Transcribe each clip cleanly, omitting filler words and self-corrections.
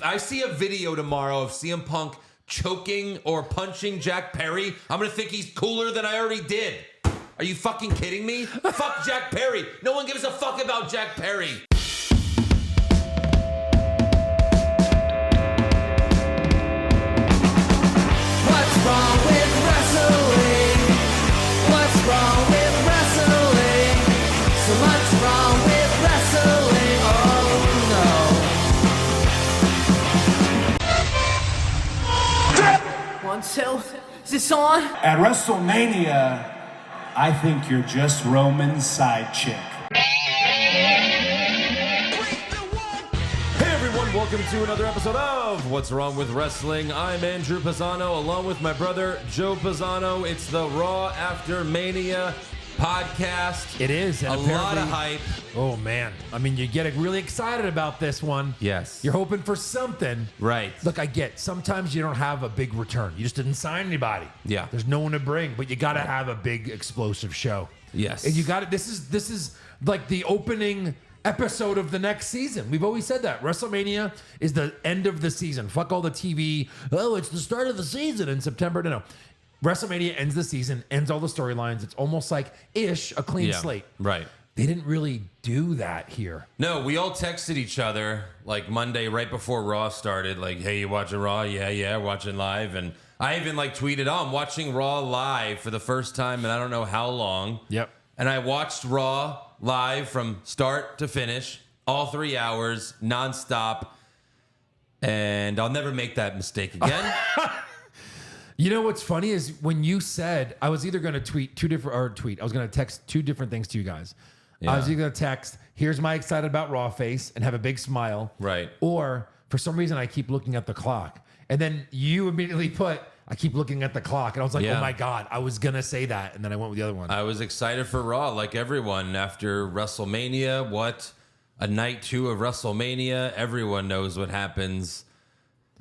if I see a video tomorrow of CM Punk choking or punching Jack Perry, I'm going to think he's cooler than I already did. Are you fucking kidding me? Fuck Jack Perry. No one gives a fuck about Jack Perry. What's wrong with wrestling? What's wrong with wrestling? So much wrong with wrestling. Oh no. 1, 2. Is this on? At WrestleMania, I think you're just Roman's side chick. Hey everyone, welcome to another episode of What's Wrong with Wrestling. I'm Andrew Pisano, along with my brother Joe Pisano. It's the Raw After Mania podcast. It is. And a lot of hype. Oh, man. I mean, you get really excited about this one. Yes. You're hoping for something. Right. Look, I get sometimes you don't have a big return. You just didn't sign anybody. Yeah. There's no one to bring, but you got to have a big explosive show. Yes. And you got it. This is like the opening episode of the next season. We've always said that. WrestleMania is the end of the season. Fuck all the TV. Oh, it's the start of the season in September. No. WrestleMania ends the season, ends all the storylines. It's almost like a clean slate. Right. They didn't really do that here. No, we all texted each other like Monday right before Raw started, like, hey, you watching Raw? Yeah, watching live. And I even like tweeted, oh, I'm watching Raw live for the first time in I don't know how long. Yep. And I watched Raw live from start to finish, all 3 hours, nonstop. And I'll never make that mistake again. You know what's funny is when you said I was either going to I was going to text two different things to you guys. Yeah. I was either going to text, here's my excited about Raw face and have a big smile. Right. Or for some reason I keep looking at the clock. And then you immediately put, I keep looking at the clock. And I was like, Yeah. oh my God, I was going to say that. And then I went with the other one. I was excited for Raw like everyone after WrestleMania. What a night 2 of WrestleMania. Everyone knows what happens.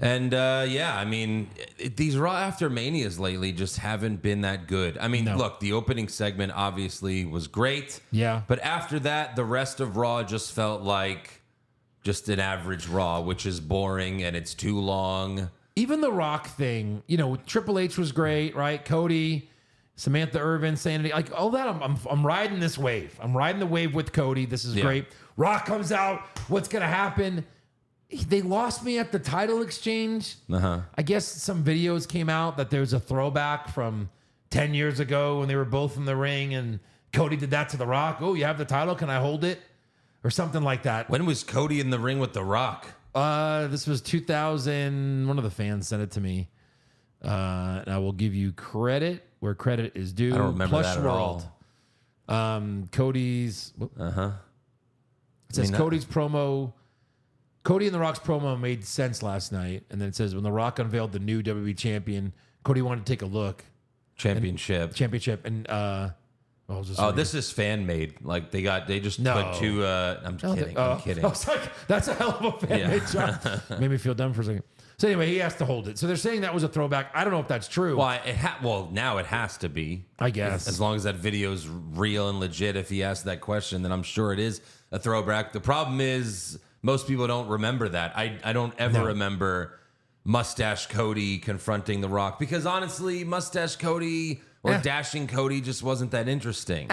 And yeah, I mean, these Raw After Manias lately just haven't been that good. I mean, Look, the opening segment obviously was great. Yeah. But after that, the rest of Raw just felt like just an average Raw, which is boring and it's too long. Even the Rock thing, Triple H was great, right? Cody, Samantha Irvin, Sanity, like all that. I'm riding this wave. I'm riding the wave with Cody. This is great. Rock comes out. What's gonna happen? They lost me at the title exchange. I guess some videos came out that there's a throwback from 10 years ago when they were both in the ring and Cody did that to The Rock. Oh, you have the title? Can I hold it? Or something like that. When was Cody in the ring with The Rock? This was 2000. One of the fans sent it to me. And I will give you credit where credit is due. I don't remember Plush that at World. Cody's. It says Cody's promo. Cody and The Rock's promo made sense last night. And then it says, when The Rock unveiled the new WWE champion, Cody wanted to take a look. Championship. And, this is fan made. Like they just put two. I'm kidding. I'm kidding. I was like, that's a hell of a fan made job. Made me feel dumb for a second. So anyway, he has to hold it. So they're saying that was a throwback. I don't know if that's true. Well, now it has to be. I guess. As long as that video's real and legit. If he asked that question, then I'm sure it is a throwback. The problem is most people don't remember that. I don't ever remember Mustache Cody confronting The Rock because honestly, Mustache Cody or Dashing Cody just wasn't that interesting.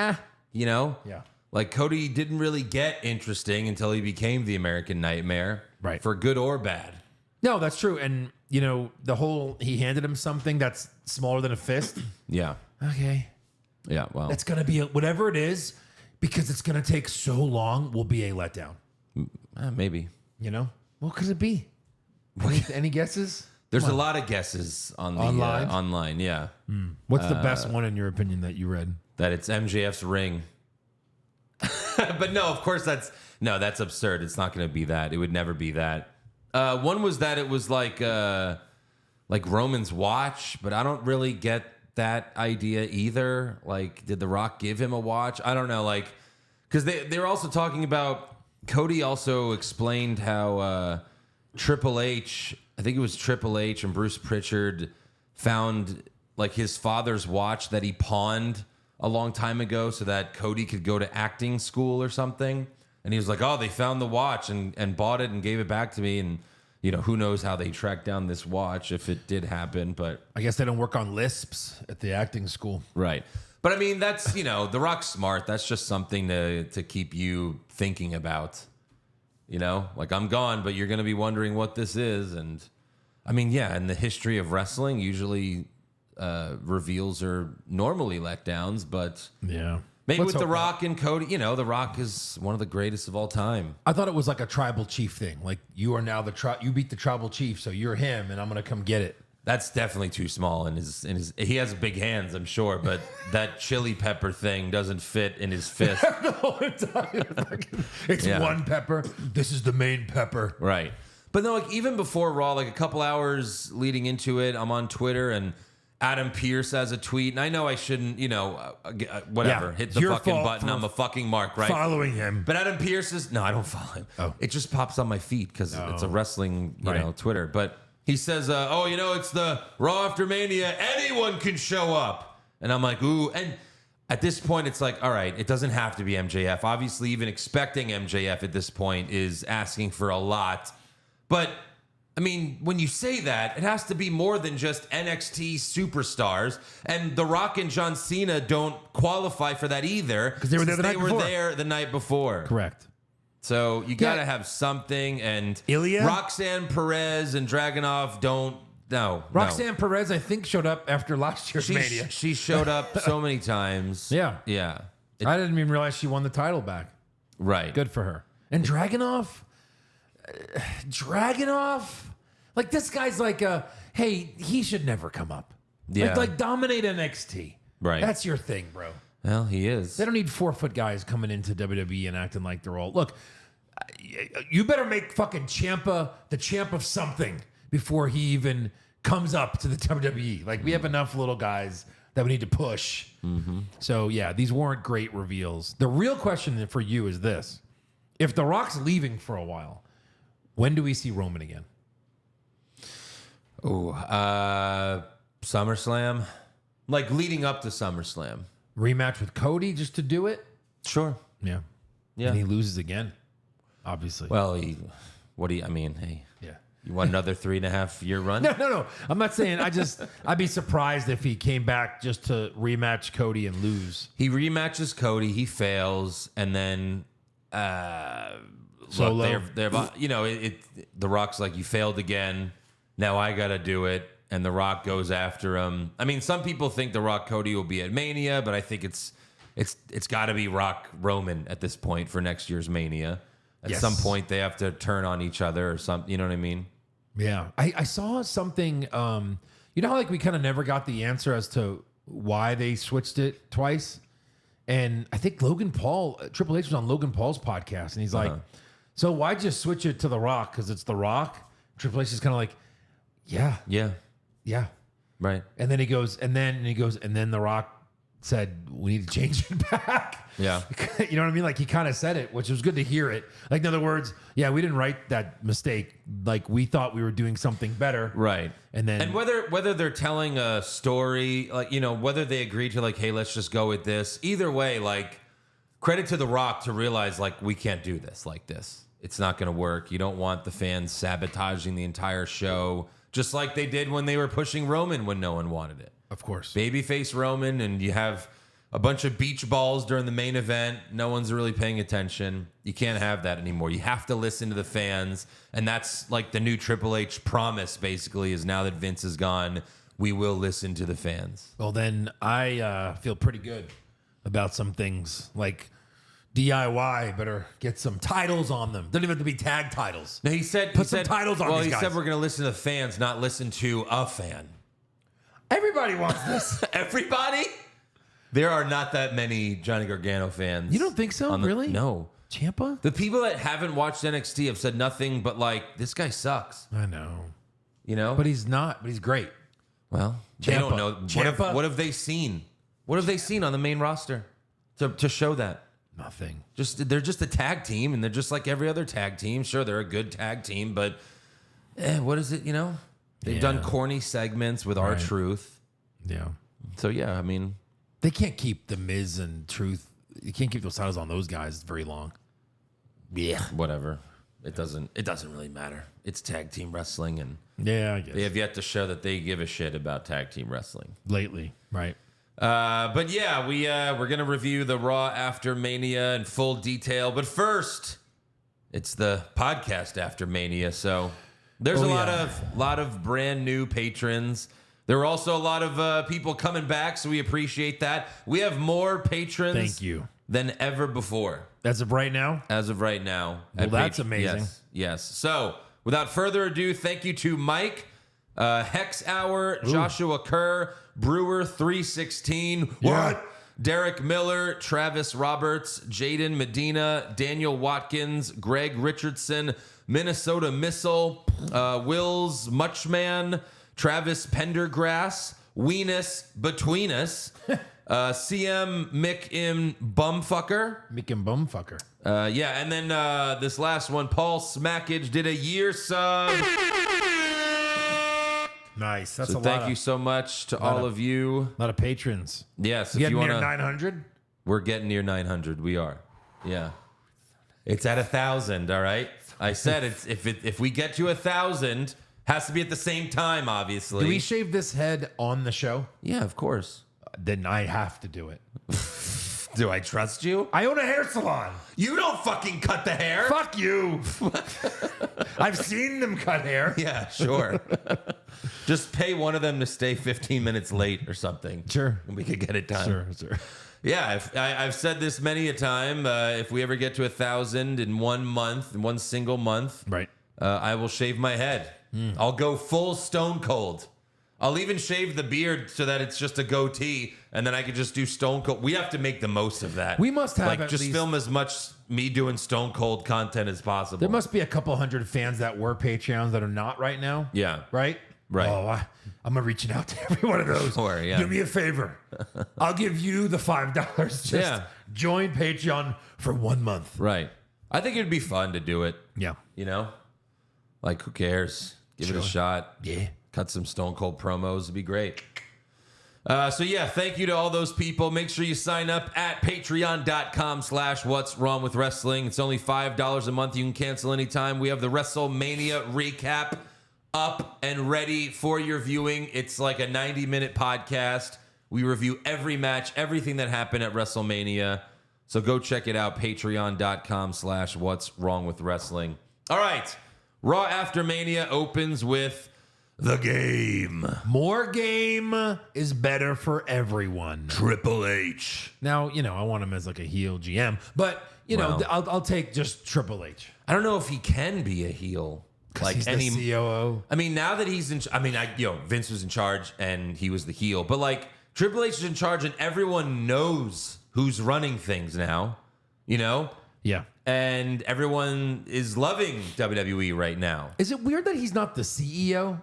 Yeah. Like Cody didn't really get interesting until he became the American Nightmare. Right. For good or bad. No, that's true. And, the whole, he handed him something that's smaller than a fist. Yeah. Okay. Yeah, well. That's going to be, whatever it is, because it's going to take so long, will be a letdown. Maybe. What could it be? Any guesses? There's a lot of guesses on the online. Yeah. What's the best one in your opinion that you read? That it's MJF's ring. But no, of course that's absurd. It's not going to be that. It would never be that. One was that it was like Roman's watch, but I don't really get that idea either. Like, did The Rock give him a watch? I don't know. Because they were also talking about. Cody also explained how Triple H, I think it was Triple H and Bruce Pritchard found his father's watch that he pawned a long time ago so that Cody could go to acting school or something. And he was like, oh, they found the watch and bought it and gave it back to me. And you know, who knows how they tracked down this watch if it did happen, but I guess they don't work on lisps at the acting school. right. But I mean, that's, you know, The Rock's smart. That's just something to keep you thinking about. You know, like, I'm gone, but you're going to be wondering what this is. And I mean, yeah, in the history of wrestling, usually reveals are normally letdowns, but Yeah. maybe Let's with The hope Rock and Cody, you know, The Rock is one of the greatest of all time. I thought it was like a tribal chief thing. Like, you are now you beat the tribal chief, so you're him, and I'm going to come get it. That's definitely too small in his. He has big hands, I'm sure, but that chili pepper thing doesn't fit in his fist. The whole entire it's Yeah. one pepper. This is the main pepper. Right. But no, like, even before Raw, like a couple hours leading into it, I'm on Twitter and Adam Pearce has a tweet, and I know I shouldn't, you know, whatever, Yeah, hit the your fucking fault button. for I'm a fucking mark, right? Following him. But Adam Pearce is no, I don't follow him. Oh. It just pops on my feed because it's a wrestling, you Right. know, Twitter. But he says, "Oh, you know, it's the Raw after Mania. Anyone can show up." And I'm like, "Ooh!" And at this point, it's like, all right, it doesn't have to be MJF. Obviously, even expecting MJF at this point is asking for a lot. But I mean, when you say that, it has to be more than just NXT superstars. And The Rock and John Cena don't qualify for that either. Because they were there the night before. They were there the night before. Correct. So you got to have something. And Ilya? Roxanne Perez and Dragunov don't. No. Roxanne Perez, I think, showed up after last year's Mania. She showed up so many times. Yeah. Yeah. I didn't even realize she won the title back. Right. Good for her. And Dragunov? Like, this guy's like, hey, he should never come up. Yeah. Like dominate NXT. Right. That's your thing, bro. Well, he is. They don't need 4-foot guys coming into WWE and acting like they're all. Look, you better make fucking Ciampa the champ of something before he even comes up to the WWE. Like, we have enough little guys that we need to push. Mm-hmm. So, yeah, these weren't great reveals. The real question for you is this. If The Rock's leaving for a while, when do we see Roman again? Oh, SummerSlam. Like, leading up to SummerSlam. Rematch with Cody just to do it? Sure. Yeah. Yeah. And he loses again, obviously. Well, I mean, hey, yeah. you want another 3.5 year run? No. I'm not saying. I'd be surprised if he came back just to rematch Cody and lose. He rematches Cody, he fails, and then Solo. look, they're you know, The Rock's like, you failed again. Now I got to do it. And The Rock goes after him. I mean, some people think The Rock Cody will be at Mania, but I think it's got to be Rock Roman at this point for next year's Mania. At Yes. some point, they have to turn on each other or something. You know what I mean? Yeah. I saw something. You know how, like, we kind of never got the answer as to why they switched it twice? And I think Triple H was on Logan Paul's podcast, and he's like, so why'd you switch it to The Rock? Because it's The Rock? Triple H is kind of like, yeah. Right. And then he goes, and then The Rock said, we need to change it back. Yeah. You know what I mean? Like, he kind of said it, which was good to hear it. Like, in other words, yeah, we didn't write that mistake. Like, we thought we were doing something better. Right. And whether they're telling a story, like, you know, whether they agree to, like, hey, let's just go with this. Either way, like, credit to The Rock to realize, like, we can't do this like this. It's not going to work. You don't want the fans sabotaging the entire show, just like they did when they were pushing Roman when no one wanted it. Of course. Babyface Roman, and you have a bunch of beach balls during the main event. No one's really paying attention. You can't have that anymore. You have to listen to the fans. And that's like the new Triple H promise, basically, is now that Vince is gone, we will listen to the fans. Well, then I feel pretty good about some things. Like, DIY better get some titles on them. Don't even have to be tag titles. No, he said Put some titles on well, these he guys. said we're going to listen to the fans, not listen to a fan. Everybody wants this. Everybody? There are not that many Johnny Gargano fans. You don't think so? Really? No. Ciampa? The people that haven't watched NXT have said nothing but, like, this guy sucks. I know. You know? But he's not. But he's great. Well, they Ciampa. don't know. Ciampa? What have they seen? What have they seen on the main roster to show that? Nothing. They're just a tag team, and they're just like every other tag team. Sure, they're a good tag team, but what is it, you know? They've done corny segments with R-Truth. Yeah. So, yeah, I mean... They can't keep The Miz and Truth. You can't keep those titles on those guys very long. Yeah. Whatever. It doesn't really matter. It's tag team wrestling, and Yeah, I guess. they have yet to show that they give a shit about tag team wrestling. Lately, right? But yeah, we're gonna review the Raw after Mania in full detail. But first, it's the podcast after Mania, so there's a lot of brand new patrons. There were also a lot of people coming back, so we appreciate that. We have more patrons. Thank you. Than ever before. As of right now? As of right now. Well, that's amazing. Yes. So, without further ado, thank you to Mike, Hex Hour, Joshua Kerr, Brewer 316. What? Derek Miller, Travis Roberts, Jaden Medina, Daniel Watkins, Greg Richardson, Minnesota Missile, Wills Muchman, Travis Pendergrass, Weenus Between Us, CM Mick M Bumfucker. Mick and Bumfucker. Yeah, and then this last one, Paul Smackage did a year sub. Nice. That's So thank you so much to all of you. A lot of patrons. Yes, if Getting you near want to. 900? We're getting near 900. We are. Yeah. It's at 1,000. All right. I said if we get to 1,000, has to be at the same time. Obviously. Do we shave this head on the show? Yeah, of course. Then I have to do it. Do I trust you? I own a hair salon. You don't fucking cut the hair. Fuck you. I've seen them cut hair. Yeah, sure. Just pay one of them to stay 15 minutes late or something. Sure. And we could get it done. Sure. Yeah, I've said this many a time. If we ever get to 1,000 in 1 month, in one single month, Right. I will shave my head. I'll go full Stone Cold. I'll even shave the beard so that it's just a goatee, and then I could just do Stone Cold. We have to make the most of that. We must have at just least- film as much me doing Stone Cold content as possible. There must be a couple hundred fans that were Patreons that are not right now. Yeah. Right? Right. Oh, I'm reaching out to every one of those. Sure, yeah. Do me a favor. I'll give you the $5. Just join Patreon for 1 month. Right. I think it'd be fun to do it. Yeah. You know? Like, who cares? Give it a shot. Yeah. Cut some Stone Cold promos. It'd be great. So yeah, thank you to all those people. Make sure you sign up at patreon.com/what's wrong with wrestling. It's only $5 a month. You can cancel anytime. We have the WrestleMania recap up and ready for your viewing. It's like a 90-minute podcast. We review every match, everything that happened at WrestleMania. So go check it out. Patreon.com/what's wrong with wrestling. All right. Raw After Mania opens with the game. More game is better for everyone. Triple H. Now, I want him as like a heel GM, but Well- I'll take just Triple H. I don't know if he can be a heel. Like He's any the COO. I mean, now that he's in Vince was in charge and he was the heel, but like Triple H is in charge and everyone knows who's running things now, Yeah. and everyone is loving WWE right now. Is it weird that he's not the CEO? Do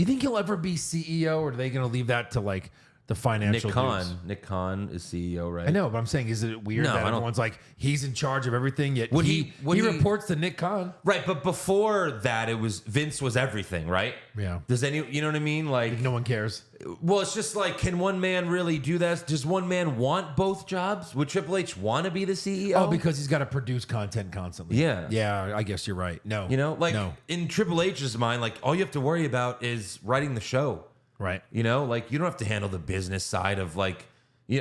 you think he'll ever be CEO, or are they going to leave that to like the financial dudes? Nick Khan is CEO, right? I know, but I'm saying, is it weird No, that I don't- everyone's like, he's in charge of everything, yet Would he he- reports to Nick Khan? Right, but before that, it was Vince was everything, right? Yeah. Does you know what I mean? Like, No one cares. well, it's just like, can one man really do that? Does one man want both jobs? Would Triple H want to be the CEO? Oh, because he's got to produce content constantly. Yeah. Yeah, I guess you're right. No. like no. in Triple H's mind, like all you have to worry about is writing the show. Right. Like you don't have to handle the business side of like,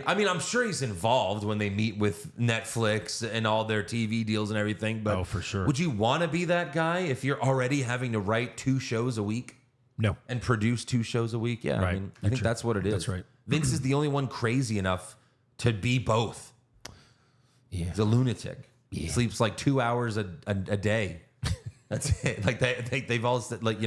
I mean, I'm sure he's involved when they meet with Netflix and all their TV deals and everything. But Oh, for sure. Would you want to be that guy if you're already having to write 2 shows a week No. and produce 2 shows a week? Yeah, Right. I mean, I think that's what it is. That's right. Vince is the only one crazy enough to be both. Yeah. He's a lunatic. He sleeps like 2 hours a day. That's it. Like they've all said, like,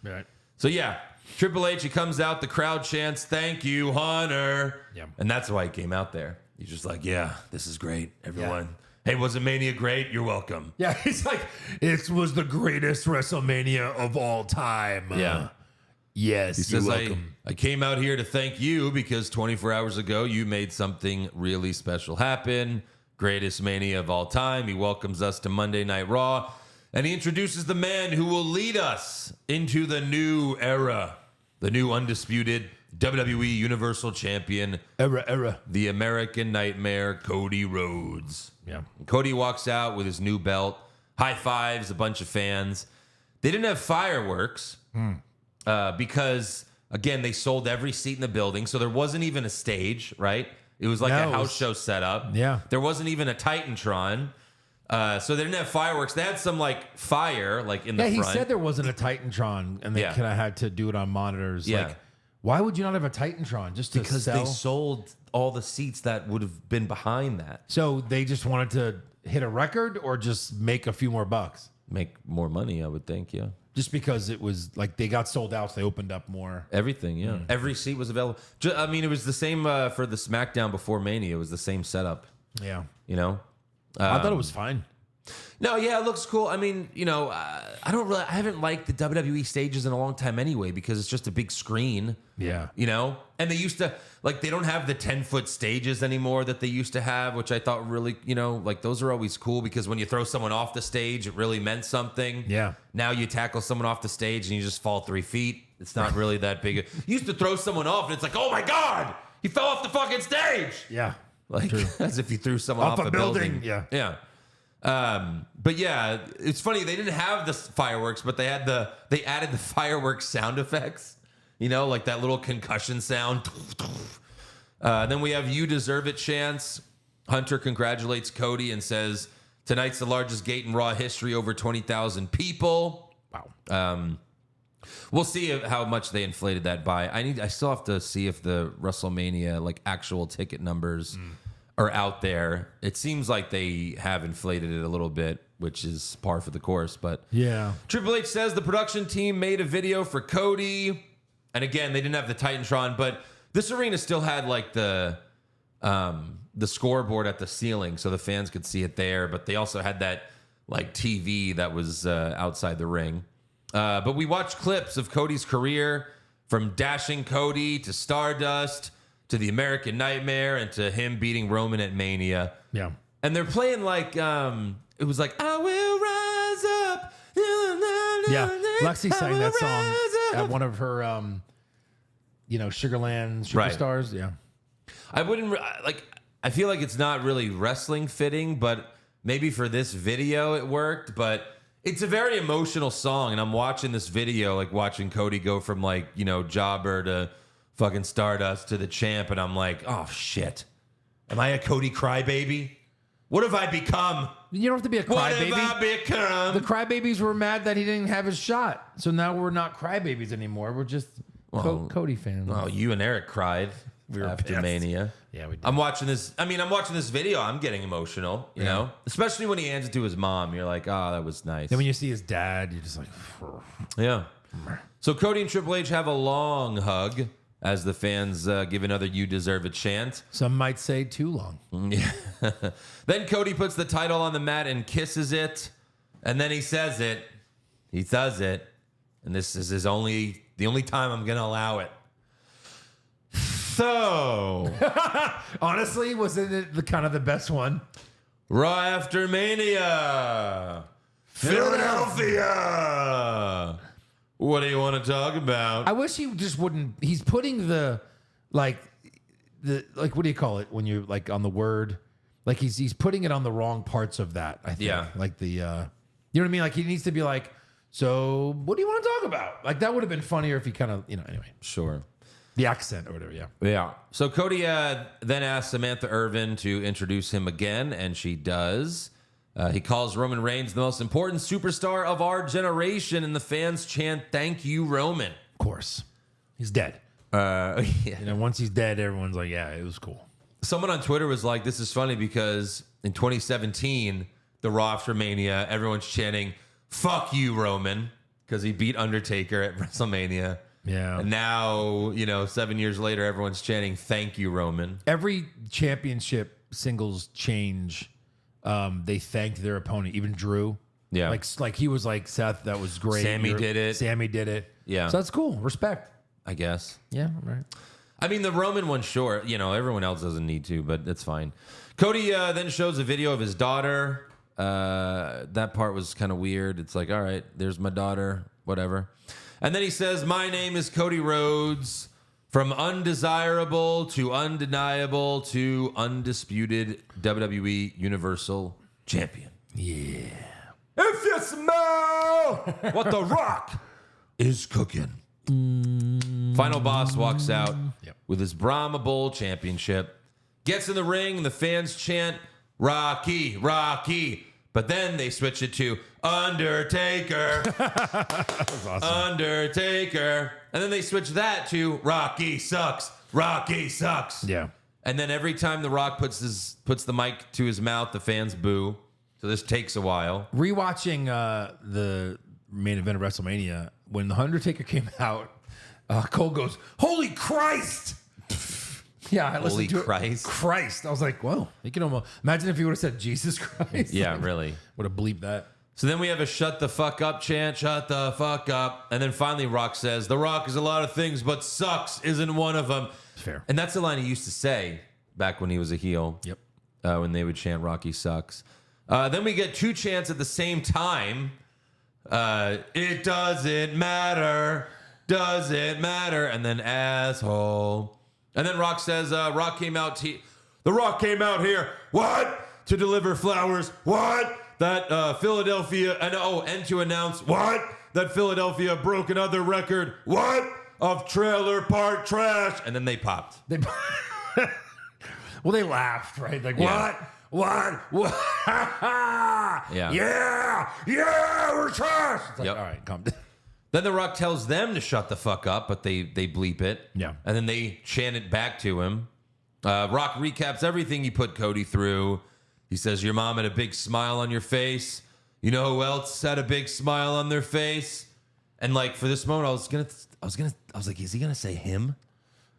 Right. So yeah, Triple H, he comes out, the crowd chants, "Thank you, Hunter." Yeah. And that's why he came out there. He's just like, yeah, this is great, everyone. Hey, wasn't Mania great? You're welcome. Yeah, he's like, it was the greatest WrestleMania of all time. Yeah. Yes, He says, you're welcome. I came out here to thank you because 24 hours ago, you made something really special happen. Greatest Mania of all time. He welcomes us to Monday Night Raw. And he introduces the man who will lead us into the new era. The new undisputed WWE Universal Champion. Era. The American Nightmare, Cody Rhodes. Yeah. Cody walks out with his new belt. high fives, a bunch of fans. They didn't have fireworks because, again, they sold every seat in the building. So there wasn't even a stage, right? It was like a house show setup. Yeah. There wasn't even a Titantron. So they didn't have fireworks. They had some like fire like in the front. Yeah, he said there wasn't a Titantron and they kind of had to do it on monitors. Yeah. Like, why would you not have a Titantron? Just to because sell? they sold all the seats that would have been behind that. So they just wanted to hit a record or just make a few more bucks? Make more money, I would think, yeah. Just because it was like they got sold out, so they opened up more. Everything, yeah. Every seat was available. I mean, it was the same for the SmackDown before Mania. It was the same setup, Yeah. you know? I thought it was fine. No, yeah, it looks cool. I mean, you know, I haven't liked the WWE stages in a long time anyway because it's just a big screen. Yeah. You know? And they used to, like, they don't have the 10-foot stages anymore that they used to have, which I thought really, you know, like, those are always cool because when you throw someone off the stage, it really meant something. Yeah. Now you tackle someone off the stage and you just fall 3 feet. It's not really that big. You used to throw someone off and it's like, oh my God, he fell off the fucking stage. Yeah. Like, as if you threw someone off a building. Yeah. Yeah. But yeah, it's funny. They didn't have the fireworks, but they added the fireworks sound effects, you know, like that little concussion sound. Then we have "You Deserve It" chants. Hunter congratulates Cody and says, tonight's the largest gate in Raw history, over 20,000 people. Wow. We'll see how much they inflated that by. I still have to see if the WrestleMania, like, actual ticket numbers are out there. It seems like they have inflated it a little bit, which is par for the course. But Yeah. Triple H says the production team made a video for Cody. And again, they didn't have the Titantron, but this arena still had like the scoreboard at the ceiling so the fans could see it there. But they also had that like TV that was outside the ring. But we watched clips of Cody's career, from Dashing Cody to Stardust to the American Nightmare and to him beating Roman at Mania. Yeah. And they're playing like, it was like, I will rise up. Yeah. Lexi sang that song at one of her, Sugarland Superstars. Yeah. I wouldn't, I feel like it's not really wrestling fitting, but maybe for this video it worked. But it's a very emotional song. And I'm watching this video, like watching Cody go from like, jobber to fucking Stardust to the champ, and I'm like, oh shit. Am I a Cody crybaby? What have I become? You don't have to be a What crybaby. have I become? The crybabies were mad that he didn't have his shot. So now we're not crybabies anymore. We're just Cody fans. Oh, you and Eric cried after pissed. Mania. Yeah, we did. I'm watching this video. I'm getting emotional, you know? Especially when he hands it to his mom. You're like, oh, that was nice. Then when you see his dad, you're just like, Yeah. So Cody and Triple H have a long hug as the fans give another "You Deserve It" chant. some might say too long. Yeah. Then Cody puts the title on the mat and kisses it. And then he says it. He does it. And this is the only time I'm going to allow it. So, Honestly, wasn't it the kind of the best one? Raw after Mania, Philadelphia. What do you want to talk about? I wish he just wouldn't. He's putting the what do you call it when you're like on the word? Like he's putting it on the wrong parts of that. I think. Yeah. Like you know what I mean? Like he needs to be like, so what do you want to talk about? Like that would have been funnier if he kind of anyway. Sure. The accent or whatever. Yeah. Yeah. So Cody then asks Samantha Irvin to introduce him again, and she does. He calls Roman Reigns the most important superstar of our generation, and the fans chant, "Thank you, Roman." Of course. He's dead. Yeah. Once he's dead, everyone's like, yeah, it was cool. Someone on Twitter was like, this is funny because in 2017, the Raw after Mania, everyone's chanting, "Fuck you, Roman," because he beat Undertaker at WrestleMania. Yeah. And now, 7 years later, everyone's chanting, "Thank you, Roman." Every championship singles change, they thanked their opponent, even Drew. Yeah. Like he was like, Seth, that was great. Sammy did it. Sammy did it. Yeah. So that's cool. Respect. I guess. Yeah, right. I mean, the Roman one, sure. Everyone else doesn't need to, but it's fine. Cody then shows a video of his daughter. That part was kind of weird. It's like, all right, there's my daughter, whatever. And then he says, "My name is Cody Rhodes. From undesirable to undeniable to undisputed WWE Universal Champion." Yeah. If you smell what the Rock is cooking. Final boss walks out with his Brahma Bowl championship, gets in the ring, and the fans chant, Rocky, Rocky. But then they switch it to Undertaker. That was awesome. Undertaker. And then they switch that to Rocky sucks. Rocky sucks. Yeah. And then every time The Rock puts the mic to his mouth, the fans boo. So this takes a while. Rewatching the main event of WrestleMania, when the Undertaker came out, Cole goes, "Holy Christ!" Yeah, I listened to Christ. it. Christ. I was like, whoa. You can almost imagine if he would have said Jesus Christ. Yeah, really. Would have bleeped that. So then we have a shut the fuck up chant, shut the fuck up. And then finally Rock says, The Rock is a lot of things, but sucks isn't one of them. Fair. And that's the line he used to say back when he was a heel. Yep. When they would chant Rocky sucks. Then we get two chants at the same time. It doesn't matter. Doesn't matter. And then asshole. And then Rock says, The Rock came out here. What? To deliver flowers. What? That Philadelphia, and to announce, what? That Philadelphia broke another record. What? Of trailer park trash. And then they popped. Well, they laughed, right? Like, Yeah. What? Yeah. Yeah, we're trash. It's like, Yep. all right, calm down. Then The Rock tells them to shut the fuck up, but they bleep it. Yeah. And then they chant it back to him. Rock recaps everything he put Cody through. He says, your mom had a big smile on your face. You know who else had a big smile on their face? And like for this moment, I was like, is he gonna say him?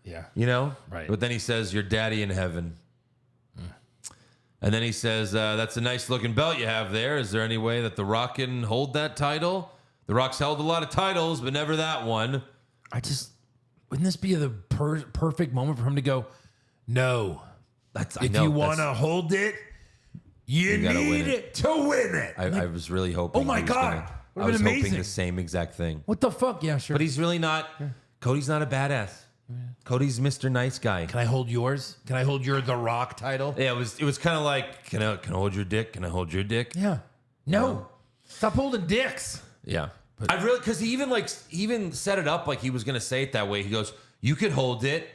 Yeah. You know? Right. But then he says, your daddy in heaven. And then he says, that's a nice looking belt you have there. Is there any way that The Rock can hold that title? The Rock's held a lot of titles, but never that one. Wouldn't this be the perfect moment for him to go, no. If you want to hold it, you gotta win need it to win it. I was really hoping. Oh my he was God. gonna- Would've I was been hoping amazing. the same exact thing. What the fuck? Yeah, sure. But he's really not. Cody's not a badass. Cody's Mr. Nice Guy. Can I hold yours? Can I hold your The Rock title? Yeah, it was kind of like, can I hold your dick? Can I hold your dick? Yeah. No. Stop holding dicks. Yeah. I really, because he even set it up like he was gonna say it that way. He goes, you could hold it,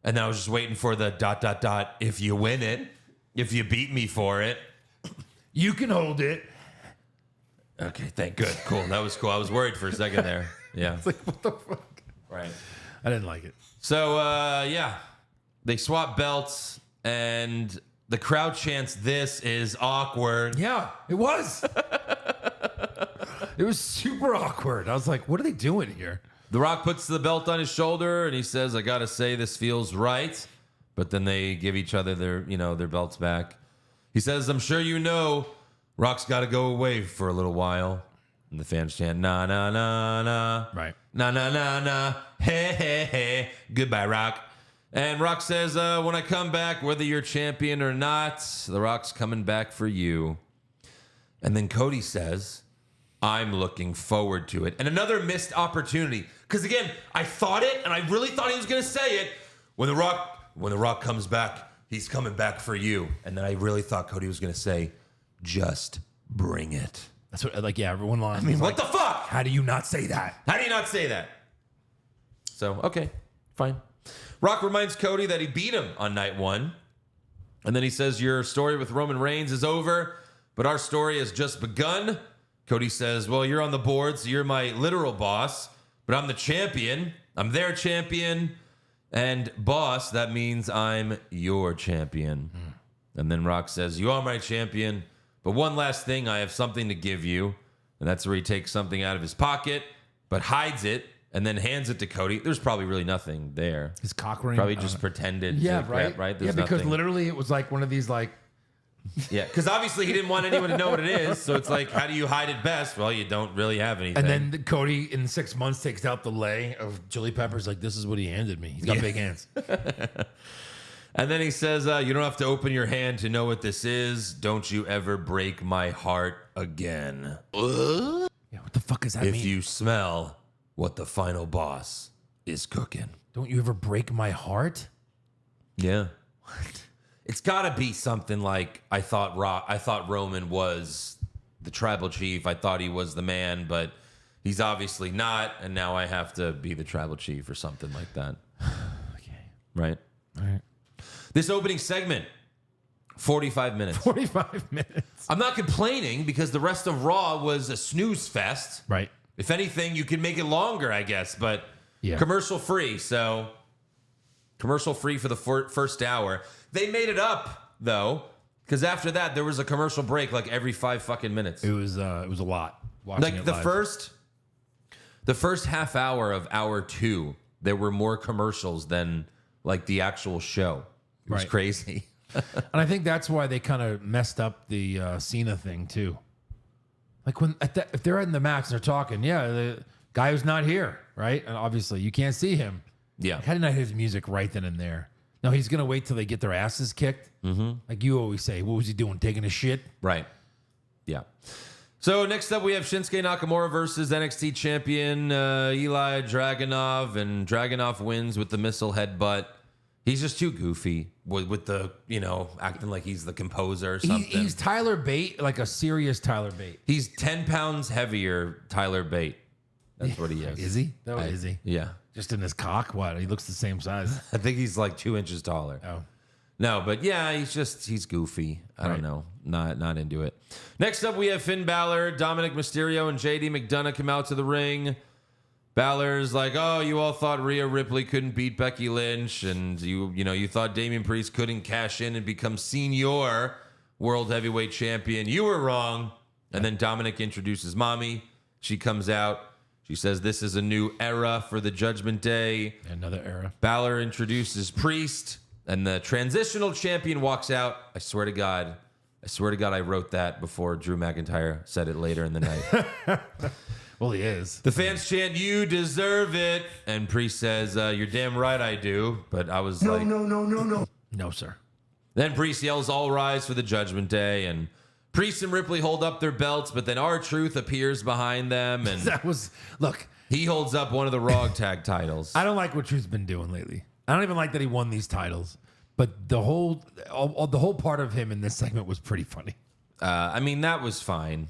and then I was just waiting for the ... if you win it, if you beat me for it. You can hold it. Okay, good, cool. That was cool. I was worried for a second there. Yeah. It's like, what the fuck? Right. I didn't like it. So, yeah, they swap belts, and the crowd chants, this is awkward. Yeah, it was. It was super awkward. I was like, what are they doing here? The Rock puts the belt on his shoulder, and he says, I got to say, this feels right. But then they give each other their belts back. He says, I'm sure you know, Rock's got to go away for a little while. And the fans chant, na, na, na, na. Right. Na, na, na, na. Hey, hey, hey. Goodbye, Rock. And Rock says, when I come back, whether you're champion or not, The Rock's coming back for you. And then Cody says, I'm looking forward to it. And another missed opportunity. Because again, I thought it, and I really thought he was going to say it. When The Rock comes back, he's coming back for you. And then I really thought Cody was going to say, just bring it. That's what, like, yeah, everyone line. I mean, what the fuck? How do you not say that? How do you not say that? So, okay, fine. Rock reminds Cody that he beat him on night one. And then he says, your story with Roman Reigns is over, but our story has just begun. Cody says, well, you're on the board, so you're my literal boss, but I'm the champion. I'm their champion. And boss, that means I'm your champion. And then Rock says, you are my champion, but one last thing, I have something to give you. And that's where he takes something out of his pocket, but hides it, and then hands it to Cody. There's probably really nothing there. His cock ring. Probably just pretended. Yeah, to right. Right. Yeah, There's because nothing. literally it was like one of these like. Yeah, because obviously he didn't want anyone to know what it is. So it's like, how do you hide it best? Well, you don't really have anything. And then Cody in 6 months takes out the lay of chili peppers. Like, this is what he handed me. He's got big hands. And then he says, you don't have to open your hand to know what this is. Don't you ever break my heart again. Yeah, what the fuck does that If mean? you smell what the final boss is cooking. Don't you ever break my heart? Yeah. What? It's got to be something like I thought Roman was the tribal chief. I thought he was the man, but he's obviously not, and now I have to be the tribal chief or something like that. Okay. Right? All right. This opening segment, 45 minutes. 45 minutes. I'm not complaining because the rest of Raw was a snooze fest. Right. If anything, you could make it longer, I guess, but commercial free. So commercial free for the first hour. They made it up, though, because after that, there was a commercial break like every 5 fucking minutes. It was a lot. Watching Like it the live. first half hour of hour 2, there were more commercials than like the actual show. It was crazy. And I think that's why they kind of messed up the Cena thing too. Like when if they're in the match and they're talking, the guy who's not here, right? And obviously you can't see him. Yeah. Like, how did I hear his music right then and there? No, he's gonna wait till they get their asses kicked. Mm-hmm. Like you always say, what was he doing? Taking a shit? Right. Yeah. So next up, we have Shinsuke Nakamura versus NXT champion Eli Dragunov, and Dragunov wins with the missile headbutt. He's just too goofy with the, acting like he's the composer or something. He's Tyler Bate, like a serious Tyler Bate. He's 10 pounds heavier Tyler Bate. That's what he is. Is he? No, is he? Yeah. Just in his cock? What? He looks the same size. I think he's like 2 inches taller. Oh. No, but yeah, he's goofy. I don't know. Not into it. Next up, we have Finn Balor, Dominic Mysterio, and JD McDonough come out to the ring. Balor's like, oh, you all thought Rhea Ripley couldn't beat Becky Lynch, and you thought Damian Priest couldn't cash in and become senior world heavyweight champion. You were wrong. And then Dominic introduces Mommy. She comes out. She says this is a new era for the Judgment Day. Another era. Balor introduces Priest, and the transitional champion walks out. I swear to God, I wrote that before Drew McIntyre said it later in the night. Well, he is. The fans chant, "You deserve it," and Priest says, "You're damn right I do." But I was like, No, sir. Then Priest yells, "All rise for the Judgment Day," and Priest and Ripley hold up their belts, but then R-Truth appears behind them, and look. He holds up one of the Raw tag titles. I don't like what Truth's been doing lately. I don't even like that he won these titles. But the whole part of him in this segment was pretty funny. I mean, that was fine.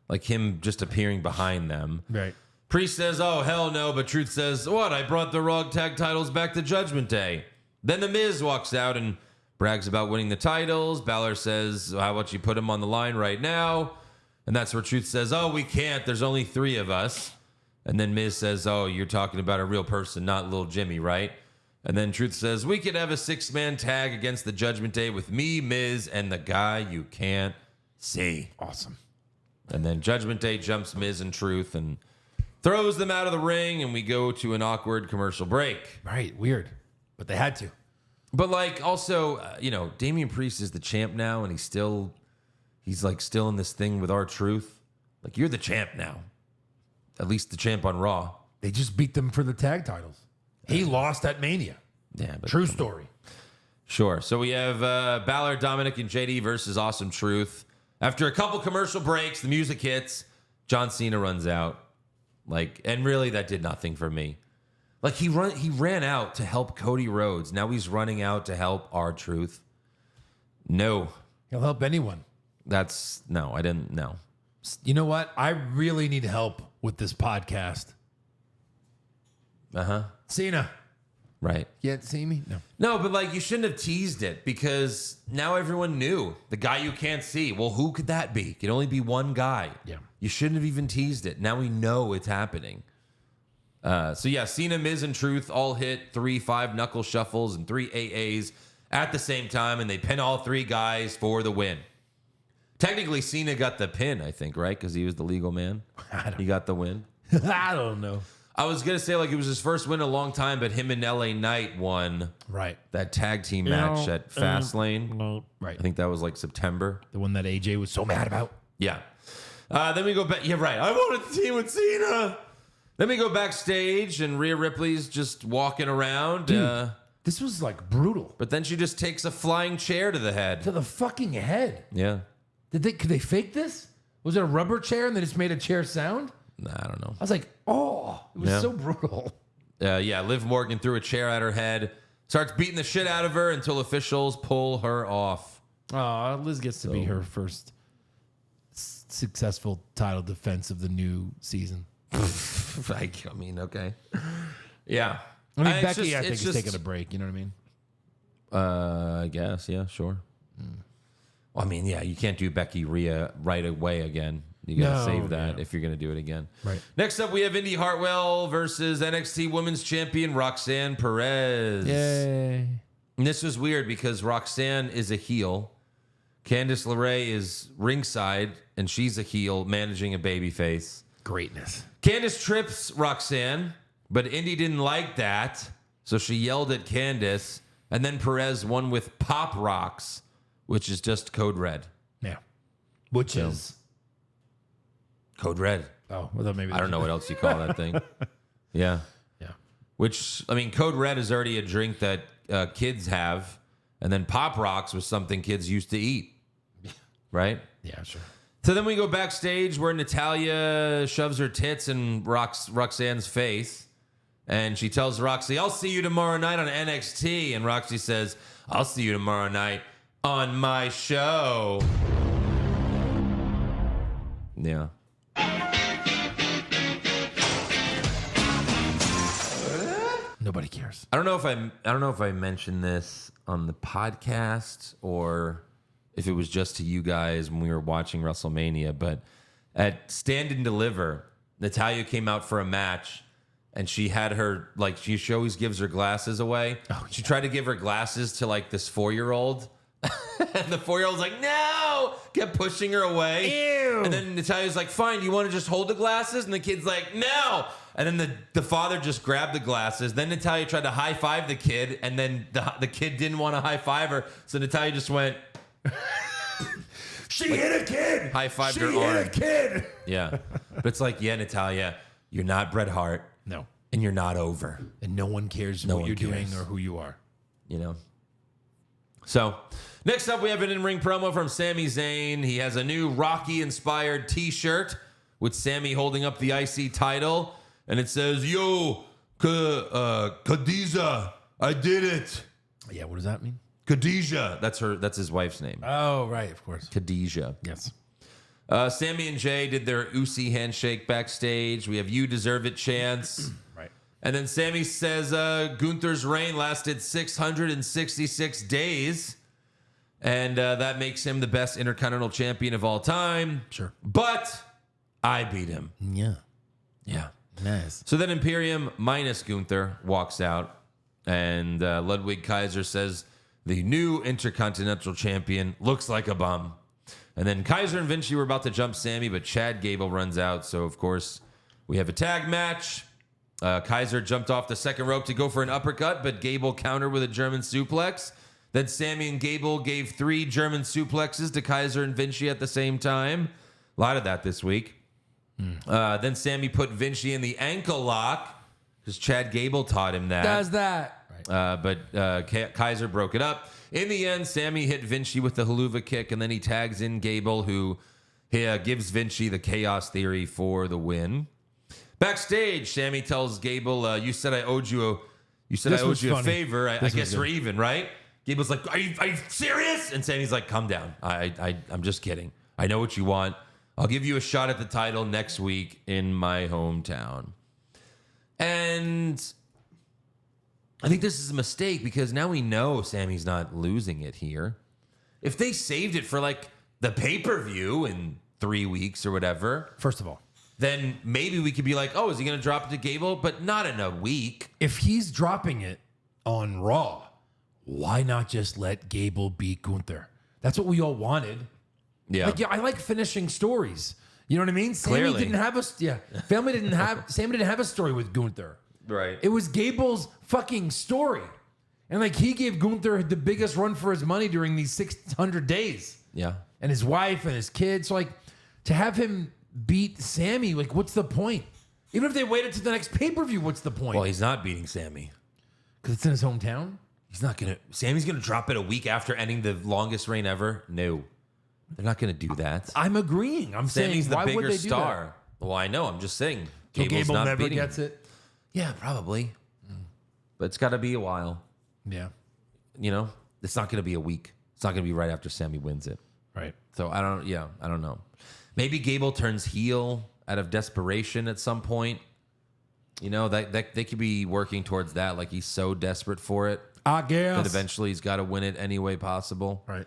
Like him just appearing behind them. Right. Priest says, oh, hell no. But Truth says, what? I brought the Raw tag titles back to Judgment Day. Then The Miz walks out and brags about winning the titles. Balor says, how about you put him on the line right now? And that's where Truth says, oh, we can't. There's only 3 of us. And then Miz says, oh, you're talking about a real person, not little Jimmy, right? And then Truth says, we could have a 6-man tag against the Judgment Day with me, Miz, and the guy you can't see. Awesome. And then Judgment Day jumps Miz and Truth and throws them out of the ring, and we go to an awkward commercial break. Right. Weird. But they had to. But like also, Damian Priest is the champ now, and he's still in this thing with R-Truth. Like, you're the champ now. At least the champ on Raw. They just beat them for the tag titles. He lost at Mania. Yeah, but True story. Sure. So we have Balor, Dominic, and JD versus Awesome Truth. After a couple commercial breaks, the music hits. John Cena runs out. And really that did nothing for me. Like he ran out to help Cody Rhodes. Now he's running out to help R-Truth. No. He'll help anyone. I didn't know. You know what? I really need help with this podcast. Uh-huh. Cena. Right. You can't see me? No. No, but you shouldn't have teased it because now everyone knew. The guy you can't see. Well, who could that be? It could only be one guy. Yeah. You shouldn't have even teased it. Now we know it's happening. Cena, Miz, and Truth all hit 3 5-knuckle shuffles and 3 AAs at the same time, and they pin all 3 guys for the win. Technically, Cena got the pin, I think, right? Because he was the legal man. He got the win. I don't know. I was going to say, it was his first win in a long time, but him and LA Knight won that tag team match at Fastlane. Right. I think that was September. The one that AJ was so mad about. Yeah. Then we go back. Yeah, right. I wanted to team with Cena. Then we go backstage, and Rhea Ripley's just walking around. Dude, this was brutal. But then she just takes a flying chair to the head. To the fucking head. Yeah. Could they fake this? Was it a rubber chair and they just made a chair sound? Nah, I don't know. I was like, oh, it was so brutal. Liv Morgan threw a chair at her head, starts beating the shit out of her until officials pull her off. Oh, Liz gets to be her first most successful title defense of the new season. I mean, okay. Yeah. I mean, It's Becky, just- I think, it's is just- taking a break. You know what I mean? I guess, yeah, sure. Well, I mean, yeah, you can't do Becky Rhea right away again. You got to No, save that yeah. if you're going to do it again. Right. Next up, we have Indy Hartwell versus NXT Women's Champion Roxanne Perez. Yay. And this was weird because Roxanne is a heel. Candice LeRae is ringside, and she's a heel managing a babyface. Greatness. Candice trips Roxanne, but Indy didn't like that, so she yelled at Candice, and then Perez won with Pop Rocks, which is just Code Red. Yeah. Which is... Code Red. Oh, well, maybe... I don't know what else you call that thing. Yeah. Yeah. Which, I mean, Code Red is already a drink that kids have, and then Pop Rocks was something kids used to eat. Right? Yeah, sure. So then we go backstage where Natalya shoves her tits in Roxanne's face. And she tells Roxy, I'll see you tomorrow night on NXT. And Roxy says, I'll see you tomorrow night on my show. Yeah. Nobody cares. I don't know if I mentioned this on the podcast or if it was just to you guys when we were watching WrestleMania, but at Stand and Deliver, Natalya came out for a match and she had her, like, she always gives her glasses away. Oh, she tried to give her glasses to, like, this 4-year-old. And the 4-year-old's like, no! Kept pushing her away. Ew. And then Natalya's like, fine, you want to just hold the glasses? And the kid's like, no! And then the father just grabbed the glasses. Then Natalya tried to high-five the kid, and then the kid didn't want to high-five her. So Natalya just went... She hit a kid! High-fived She her hit arm. a kid! Yeah. But it's like, yeah, Natalya, you're not Bret Hart, No. and you're not over. And no one cares No what one you're cares. doing or who you are. You know. So, next up, we have an in-ring promo from Sami Zayn. He has a new Rocky-inspired T-shirt with Sami holding up the IC title, and it says, "Yo, Khadija, I did it." Yeah, what does that mean? Khadija, that's his wife's name. Oh, right, of course. Khadija. Yes. Sami and Jay did their Usi handshake backstage. We have "You Deserve It" chants. Right. And then Sami says Gunther's reign lasted 666 days. And that makes him the best Intercontinental Champion of all time. Sure. But I beat him. Yeah. Yeah. Nice. So then Imperium minus Gunther walks out. And Ludwig Kaiser says the new Intercontinental Champion looks like a bum. And then Kaiser and Vinci were about to jump Sami, but Chad Gable runs out. So, of course, we have a tag match. Kaiser jumped off the second rope to go for an uppercut, but Gable countered with a German suplex. Then Sami and Gable gave 3 German suplexes to Kaiser and Vinci at the same time. A lot of that this week. Then Sami put Vinci in the ankle lock because Chad Gable taught him that. Does that. Right. But Kaiser broke it up. In the end, Sami hit Vinci with the haluva kick, and then he tags in Gable, who gives Vinci the Chaos Theory for the win. Backstage, Sami tells Gable, "You said I owed you a funny. favor. I This guess was we're good. even, right?" Gable's like, "Are you serious?" And Sami's like, "Calm down. I'm just kidding. I know what you want. I'll give you a shot at the title next week in my hometown." And I think this is a mistake because now we know Sami's not losing it here. If they saved it for like the pay-per-view in 3 weeks or whatever, First of all, then maybe we could be like, oh, is he going to drop it to Gable? But not in a week. if he's dropping it on Raw, why not just let Gable beat Gunther? That's what we all wanted. Yeah. Like, yeah, I like finishing stories. You know what I mean? Sami Clearly. didn't have Sami didn't have a story with Gunther. Right. It was Gable's fucking story. And like he gave Gunther the biggest run for his money during these 600 days. Yeah. And his wife and his kids. So like to have him beat Sami, like what's the point? Even if they waited to the next pay-per-view, what's the point? Well, he's not beating Sami. Because it's in his hometown? He's not going to. Sami's going to drop it a week after ending the longest reign ever? No. They're not going to do that. I'm agreeing. I'm Sammy's saying, the why would bigger they do star. Well, I know. I'm just saying. that? So Gable's Gable not never beating gets him. it? Yeah, probably. But it's got to be a while. Yeah. You know, it's not going to be a week. It's not going to be right after Sami wins it. Right. So I don't know. Maybe Gable turns heel out of desperation at some point. You know, that they could be working towards that. Like he's so desperate for it I guess. that eventually he's got to win it any way possible. Right.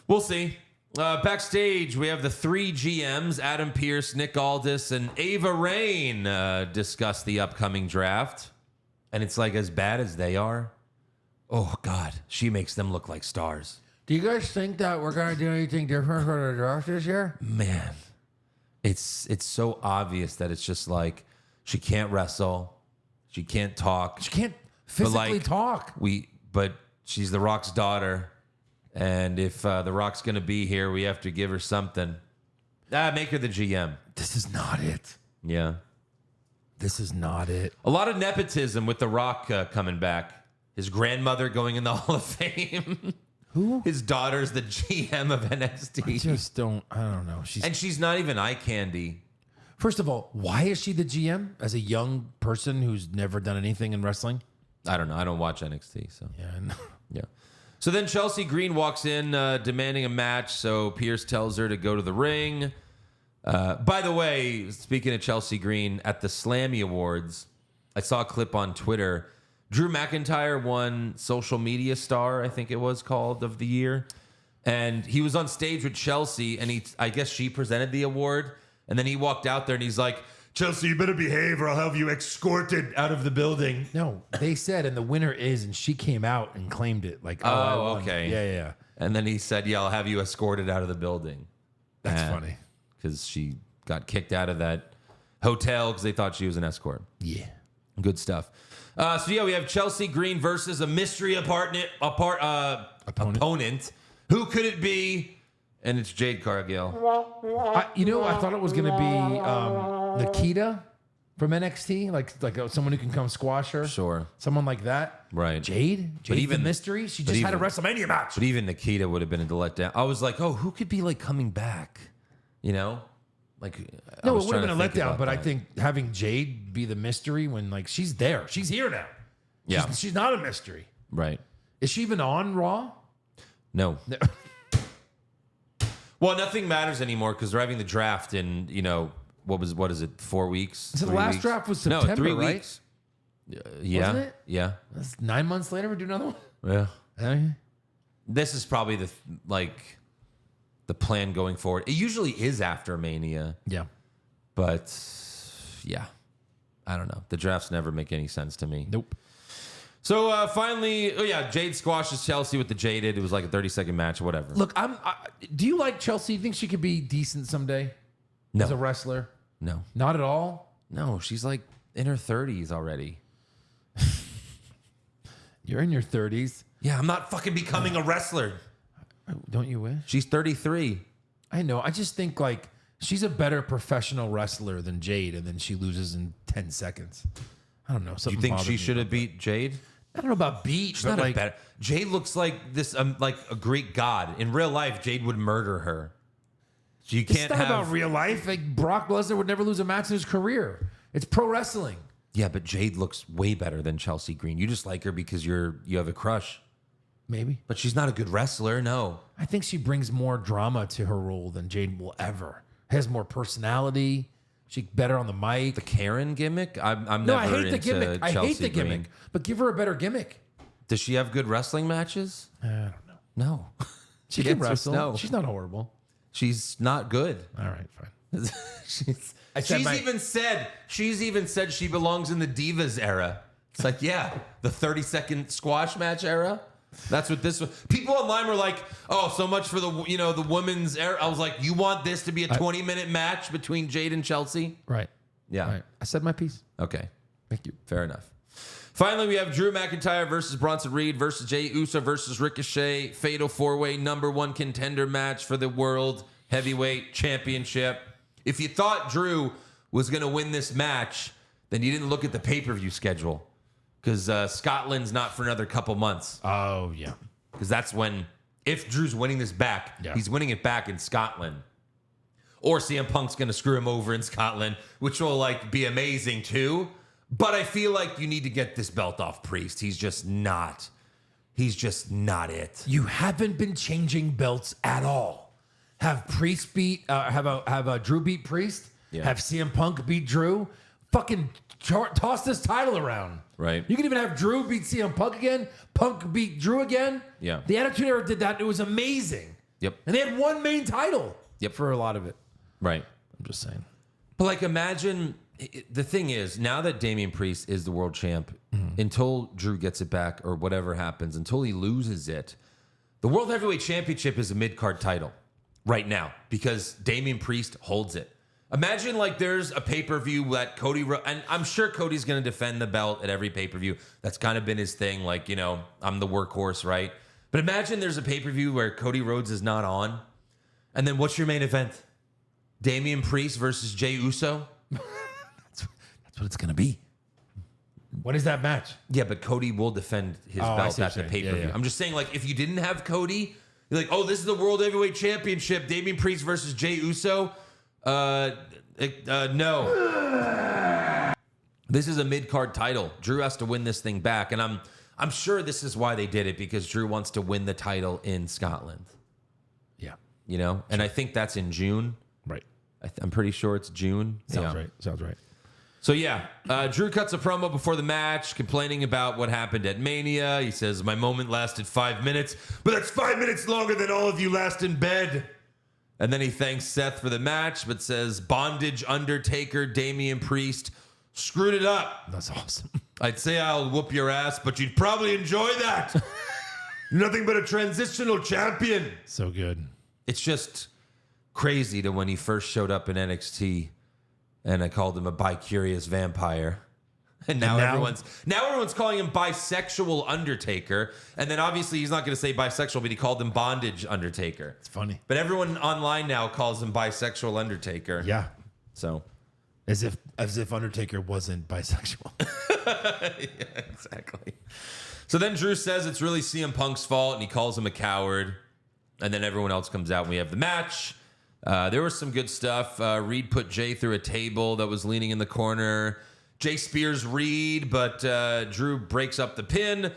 We'll see. Backstage, we have the 3 GMs, Adam Pearce, Nick Aldis, and Ava Raine discuss the upcoming draft. And it's like as bad as they are. Oh, God. She makes them look like stars. Do you guys think that we're going to do anything different for the draft this year? Man, it's so obvious that it's just like she can't wrestle. She can't talk. She can't physically talk. But she's The Rock's daughter. And if The Rock's going to be here, we have to give her something. Make her the GM. This is not it. Yeah. This is not it. A lot of nepotism with The Rock coming back. His grandmother going in the Hall of Fame. Who? His daughter's the GM of NXT. I don't know. And she's not even eye candy. First of all, why is she the GM as a young person who's never done anything in wrestling? I don't know. I don't watch NXT. So Yeah, I know. yeah. So then Chelsea Green walks in demanding a match. So Pierce tells her to go to the ring. By the way, speaking of Chelsea Green, at the Slammy Awards, I saw a clip on Twitter. Drew McIntyre won Social Media Star, I think it was called, of the year. And he was on stage with Chelsea, and I guess she presented the award. And then he walked out there, and he's like, Chelsea, you better behave or I'll have you escorted out of the building. No, they said, and the winner is, and she came out and claimed it. Like, I won. Okay. Yeah. And then he said, yeah, I'll have you escorted out of the building. That's funny. Because she got kicked out of that hotel because they thought she was an escort. Yeah. Good stuff. So yeah, we have Chelsea Green versus a mystery opponent. Who could it be? And it's Jade Cargill. I thought it was going to be Nikita from NXT, like someone who can come squash her. Sure. Someone like that. Right. Jade even the mystery. She just had a WrestleMania match. But even Nikita would have been a letdown. I was like, oh, who could be like coming back? You know? Like, No, it would have been a letdown, but I think having Jade be the mystery when like she's there. She's here now. Yeah. She's not a mystery. Right. Is she even on Raw? No. Well, nothing matters anymore because they're having the draft in, what is it, 4 weeks? So the 3 last weeks? draft was September, no, 3 right? weeks. Yeah. Wasn't it? Yeah. That's 9 months later, we do another one? Yeah. Okay. This is probably the plan going forward. It usually is after Mania, Yeah. but yeah, I don't know. The drafts never make any sense to me. Nope. So finally, Jade squashes Chelsea with the Jaded. It was like a 30-second match or whatever. Look, do you like Chelsea? You think she could be decent someday No. as a wrestler? No. Not at all? No, she's like in her 30s already. You're in your 30s. Yeah, I'm not fucking becoming a wrestler. Don't you wish? She's 33. I know. I just think like she's a better professional wrestler than Jade, and then she loses in 10 seconds. I don't know. You think she should have beat Jade? I don't know about beat. She's but not like, a better. Jade looks like this, like a Greek god. In real life, Jade would murder her. So you it's can't not have. about real life. Like Brock Lesnar would never lose a match in his career. It's pro wrestling. Yeah, but Jade looks way better than Chelsea Green. You just like her because you have a crush. Maybe. But she's not a good wrestler. No. I think she brings more drama to her role than Jade will ever. Has more personality. She's better on the mic. The Karen gimmick. I'm No, never I hate the into gimmick. I hate Chelsea the gimmick. Green. But give her a better gimmick. Does she have good wrestling matches? I don't know. No. She The can answer is wrestle. no. She's not horrible. She's not good. All right, fine. she's said she's even said she belongs in the Divas era. It's like, yeah, the 30-second squash match era. That's what this was. People online were like, "Oh, so much for the women's era." I was like, "You want this to be a 20-minute match between Jade and Chelsea?" Right. Yeah. Right. I said my piece. Okay. Thank you. Fair enough. Finally, we have Drew McIntyre versus Bronson Reed versus Jey Uso versus Ricochet. Fatal 4-way #1 contender match for the World Heavyweight Championship. If you thought Drew was going to win this match, then you didn't look at the pay-per-view schedule. Because Scotland's not for another couple months. Oh, yeah. Because that's when, if Drew's winning this back, he's winning it back in Scotland. Or CM Punk's going to screw him over in Scotland, which will be amazing too. But I feel like you need to get this belt off Priest. He's just not it. You haven't been changing belts at all. have Priest beat, have a Drew beat Priest, have CM Punk beat Drew, fucking toss this title around. Right. You can even have Drew beat CM Punk again, Punk beat Drew again. Yeah. The Attitude Era did that. It was amazing. Yep. And they had one main title. Yep. For a lot of it. Right. I'm just saying. But like, imagine the thing is now that Damian Priest is the world champ, until Drew gets it back or whatever happens, until he loses it, the World Heavyweight Championship is a mid-card title right now because Damian Priest holds it. Imagine like there's a pay-per-view that Cody, and I'm sure Cody's going to defend the belt at every pay-per-view. That's kind of been his thing. Like, you know, I'm the workhorse, right? But imagine there's a pay-per-view where Cody Rhodes is not on. And then what's your main event? Damian Priest versus Jey Uso? That's what it's going to be. What is that match? Yeah, but Cody will defend his belt at the pay-per-view. Yeah. I'm just saying, like, if you didn't have Cody, you're like, oh, this is the World Heavyweight Championship. Damian Priest versus Jey Uso. No. This is a mid-card title. Drew has to win this thing back. And I'm sure this is why they did it, because Drew wants to win the title in Scotland. Yeah. You know? And I think that's in June. Right. I'm pretty sure it's June. Sounds right. So yeah, Drew cuts a promo before the match, complaining about what happened at Mania. He says, my moment lasted 5 minutes, but that's 5 minutes longer than all of you last in bed. And then he thanks Seth for the match, but says, Bondage, Undertaker, Damian Priest screwed it up. That's awesome. I'd say I'll whoop your ass, but you'd probably enjoy that. Nothing but a transitional champion. So good. It's just crazy to when he first showed up in NXT and I called him a bi-curious vampire. And now everyone's calling him bisexual Undertaker. And then obviously he's not going to say bisexual, but he called him Bondage Undertaker. It's funny. But everyone online now calls him bisexual Undertaker. Yeah. So as if Undertaker wasn't bisexual. yeah, exactly. So then Drew says it's really CM Punk's fault and he calls him a coward. And then everyone else comes out and we have the match. There was some good stuff. Reed put Jay through a table that was leaning in the corner. Jay spears Reed, but Drew breaks up the pin.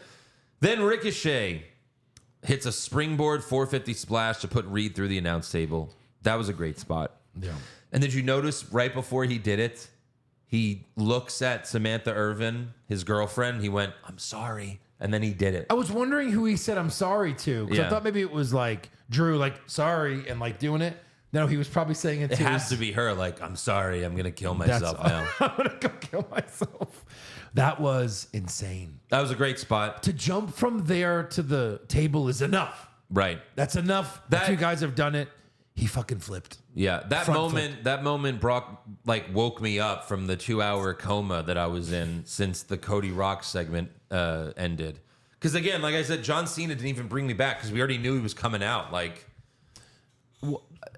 Then Ricochet hits a springboard 450 splash to put Reed through the announce table. That was a great spot. Yeah. And did you notice right before he did it, he looks at Samantha Irvin, his girlfriend. He went, I'm sorry. And then he did it. I was wondering who he said I'm sorry to. Because I thought maybe it was like Drew, like, sorry, and like doing it. No, he was probably saying it It to has to be her, like, I'm sorry, I'm going to kill myself now. I'm going to go kill myself. That was insane. That was a great spot. To jump from there to the table is enough. Right. That's enough. That, you guys have done it. He fucking flipped. Yeah, that moment, Brock, like, woke me up from the 2-hour coma that I was in since the Cody Rock segment ended. Because, again, like I said, John Cena didn't even bring me back because we already knew he was coming out. Like,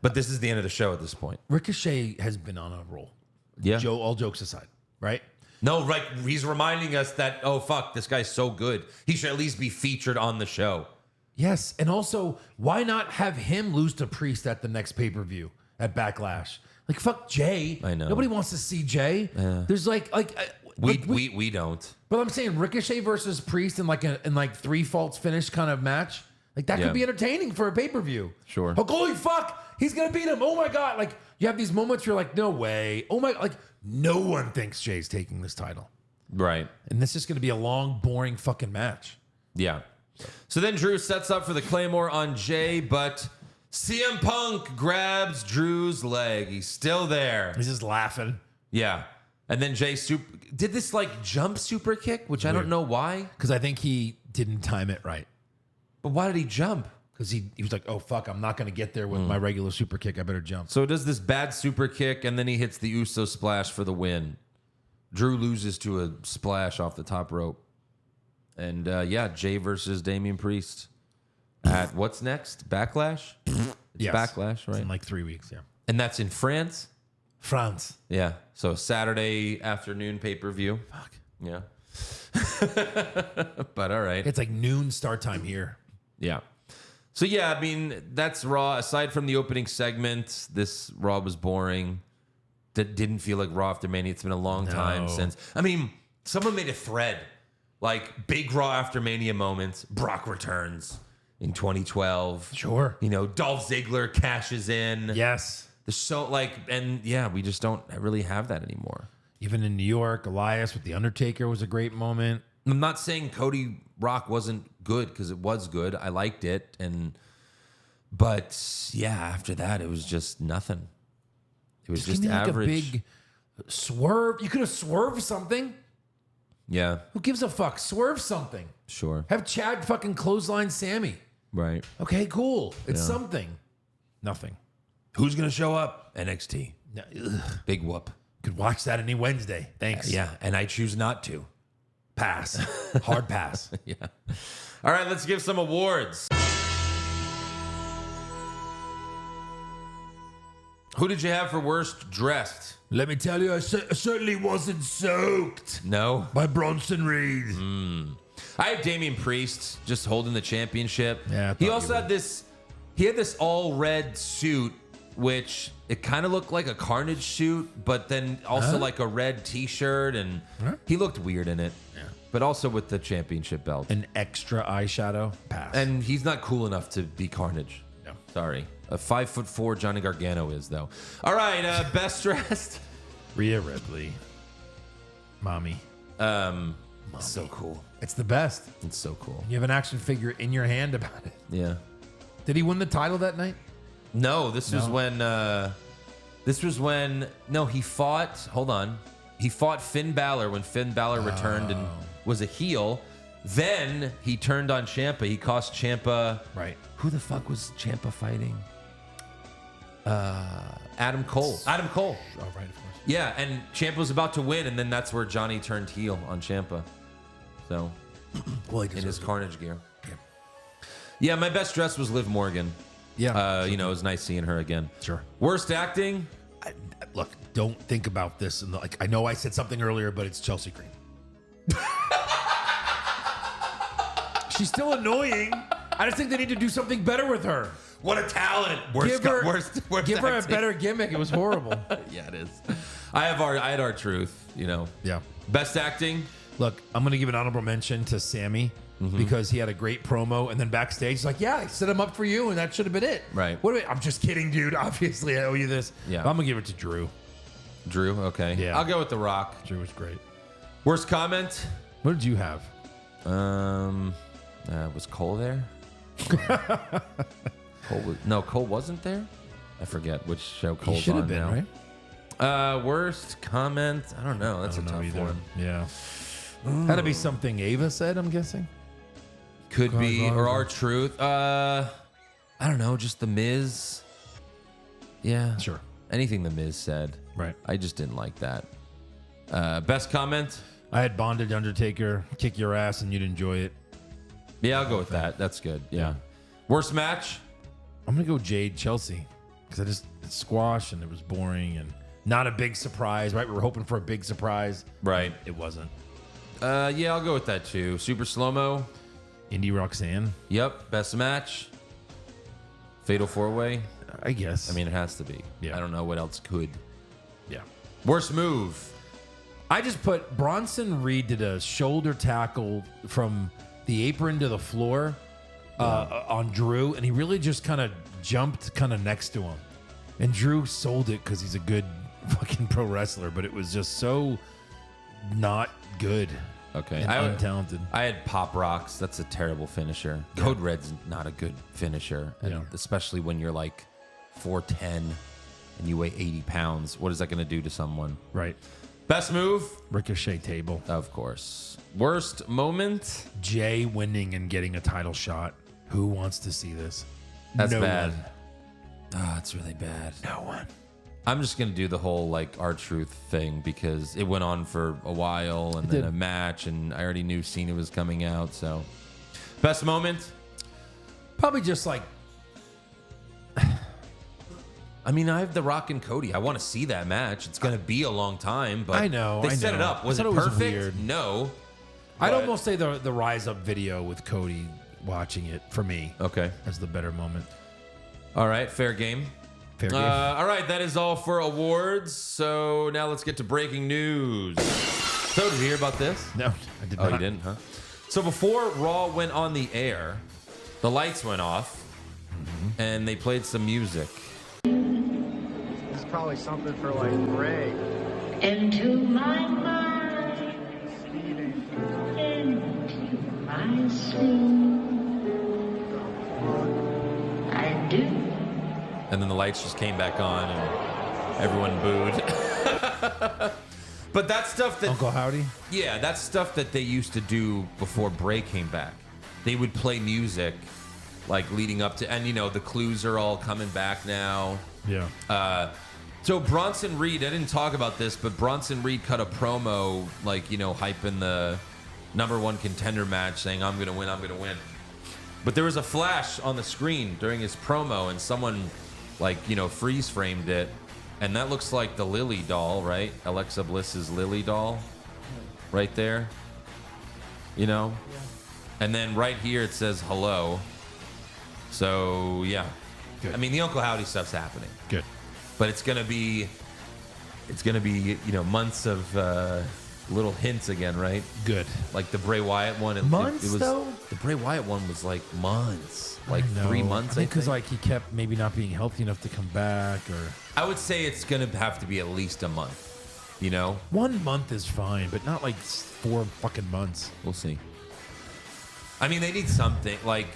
but this is the end of the show at this point. Ricochet has been on a roll. Yeah. All jokes aside, right? No, right. He's reminding us that, oh, fuck, this guy's so good. He should at least be featured on the show. Yes. And also, why not have him lose to Priest at the next pay-per-view at Backlash? Like, fuck Jay. I know. Nobody wants to see Jay. Yeah. There's we don't. But I'm saying Ricochet versus Priest in like 3 faults finish kind of match. Like, that could be entertaining for a pay-per-view. Sure. Like, holy fuck, he's going to beat him. Oh, my God. Like, you have these moments where you're like, no way. Oh, my. Like, no one thinks Jay's taking this title. Right. And this is going to be a long, boring fucking match. Yeah. So then Drew sets up for the Claymore on Jay, but CM Punk grabs Drew's leg. He's still there. He's just laughing. Yeah. And then Jay did this like jump super kick, which I don't know why. Because I think he didn't time it right. But why did he jump? Because he was like, oh, fuck, I'm not going to get there with my regular super kick. I better jump. So it does this bad super kick, and then he hits the Uso splash for the win. Drew loses to a splash off the top rope. And Jay versus Damian Priest at what's next? Backlash? It's Backlash, right? It's in like 3 weeks, yeah. And that's in France? France. Yeah. So Saturday afternoon pay-per-view. Fuck. Yeah. But all right. It's like noon start time here. Yeah. So yeah, I mean, that's Raw. Aside from the opening segment, this Raw was boring. That didn't feel like Raw after Mania. It's been a long time since. I mean, someone made a thread. Like, big Raw after Mania moments, Brock returns. in 2012. Sure. You know, Dolph Ziggler cashes in. Yes. The show, like, and yeah, we just don't really have that anymore. Even in New York, Elias with The Undertaker was a great moment. I'm not saying Cody Rock wasn't good, because it was good. I liked it, but yeah, after that, it was just nothing. It was just give me like average. a big swerve. You could have swerved something. Yeah, Who gives a fuck? Swerve something. sure, Have Chad fucking clothesline Sammy. right. Okay, cool. It's something. Nothing. Who's gonna show up? NXT. No, ugh. Big whoop. Could watch that any Wednesday. Thanks. Yeah, and I choose not to. Pass. Hard pass. Yeah. All right, let's give some awards. Who did you have for worst dressed? Let me tell you, I certainly wasn't soaked No. by Bronson Reed. I had Damian Priest just holding the championship. Yeah, I thought he you also would. had this. He had this all red suit, which it kind of looked like a Carnage suit, but then also like a red T-shirt, and he looked weird in it. Yeah. But also with the championship belt, An extra eyeshadow. Pass. and he's not cool enough to be Carnage. No. Sorry. A 5'4" Johnny Gargano is though. All right, best dressed. Rhea Ripley. Mommy. So cool. It's the best. It's so cool. You have an action figure in your hand about it. Yeah. Did he win the title that night? No, this was No? when he fought. Hold on, he fought Finn Balor when Finn Balor returned and was a heel. Then he turned on Ciampa. He cost Ciampa. Right. Who the fuck was Ciampa fighting? Adam Cole. Adam Cole. Oh, right, of course. Yeah, and Ciampa was about to win, and then that's where Johnny turned heel on Ciampa. So Well, he in his deserves it. Carnage gear. Yeah. Yeah, my best dress was Liv Morgan. Yeah. You know, it was nice seeing her again. Sure. Worst acting? Look, don't think about this. And like, I know I said something earlier, but it's Chelsea Green. She's still annoying. I just think they need to do something better with her. What a talent! Give her, worst give her a acting. better gimmick. It was horrible. Yeah, it is. I had our truth. You know, Yeah. best acting. Look, I'm going to give an honorable mention to Sami because he had a great promo, and then backstage, he's like, "Yeah, I set him up for you, and that should have been it." Right. I'm just kidding, dude. Obviously, I owe you this. Yeah. But I'm gonna give it to Drew. Drew. Okay. Yeah. I'll go with The Rock. Drew was great. Worst comment. What did you have? Was Cole there? Cole wasn't there. I forget which show Cole's He should on have been, now. right? Worst comment. I don't know. That's I don't a know tough either. one. Yeah. Had to be something Ava said, I'm guessing. Could be Cargill. or our truth. I don't know. Just the Miz. Yeah. Sure. Anything the Miz said. Right. I just didn't like that. Best comment. I had Bondage Undertaker kick your ass and you'd enjoy it. Yeah, I'll go with that. That's good. Yeah. Worst match. I'm gonna go Jade Chelsea because it's squash and it was boring and not a big surprise, right? We were hoping for a big surprise. Right. It wasn't. Yeah, I'll go with that too. Super slow mo. Indy Roxanne, Yep. Best match. Fatal four way. I guess. I mean, it has to be. Yeah. I don't know what else could. yeah. Worst move. I just put Bronson Reed did a shoulder tackle from the apron to the floor on Drew, and he really just kind of jumped kind of next to him. And Drew sold it because he's a good fucking pro wrestler, but it was just so not good. Okay. And untalented. I had Pop Rocks. That's a terrible finisher. Code Red's not a good finisher. And Yeah. especially when you're like 4'10" and you weigh 80 pounds. What is that going to do to someone? Right. Best move? Ricochet table. Of course. Worst moment? Jay winning and getting a title shot. Who wants to see this? That's No bad. one. Oh, it's really bad. No one. I'm just going to do the whole like R-Truth thing because it went on for a while and then did. a match and I already knew Cena was coming out. So best moment? Probably just like I mean, I have The Rock and Cody. I want to see that match. It's going to be a long time, but I know, they I set it know. up. I Was thought it it was perfect? weird. No. I'd But- almost say the rise up video with Cody watching it for me Okay. as the better moment. All right. Fair game. Fair game. All right. That is all for awards. So now let's get to breaking news. So, did you hear about this? No, I did Oh, not. you didn't, huh? So before Raw went on the air, the lights went off, and they played some music. This is probably something for like Bray. Into my mind, into my soul, I do. And then the lights just came back on, and everyone booed. But that's stuff that Uncle Howdy? Yeah, that's stuff that they used to do before Bray came back. They would play music like leading up to, and you know, the clues are all coming back now. Yeah. So Bronson Reed, I didn't talk about this, but Bronson Reed cut a promo, like, you know, hyping the #1 contender match, saying, I'm going to win, I'm going to win. But there was a flash on the screen during his promo, and someone, like, you know, freeze framed it. And that looks like the Lily doll, right? Alexa Bliss's Lily doll. Right there. You know? Yeah. And then right here it says hello. So, yeah. Good. I mean, the Uncle Howdy stuff's happening. Good. But it's gonna be, you know, months of little hints again, right? Good. Like the Bray Wyatt one. Months, it was, though? The Bray Wyatt one was like months, like 3 months. I think because like he kept maybe not being healthy enough to come back, or I would say it's gonna have to be at least a month. You know, 1 month is fine, but not like 4 fucking months. we'll see. I mean, they need something like,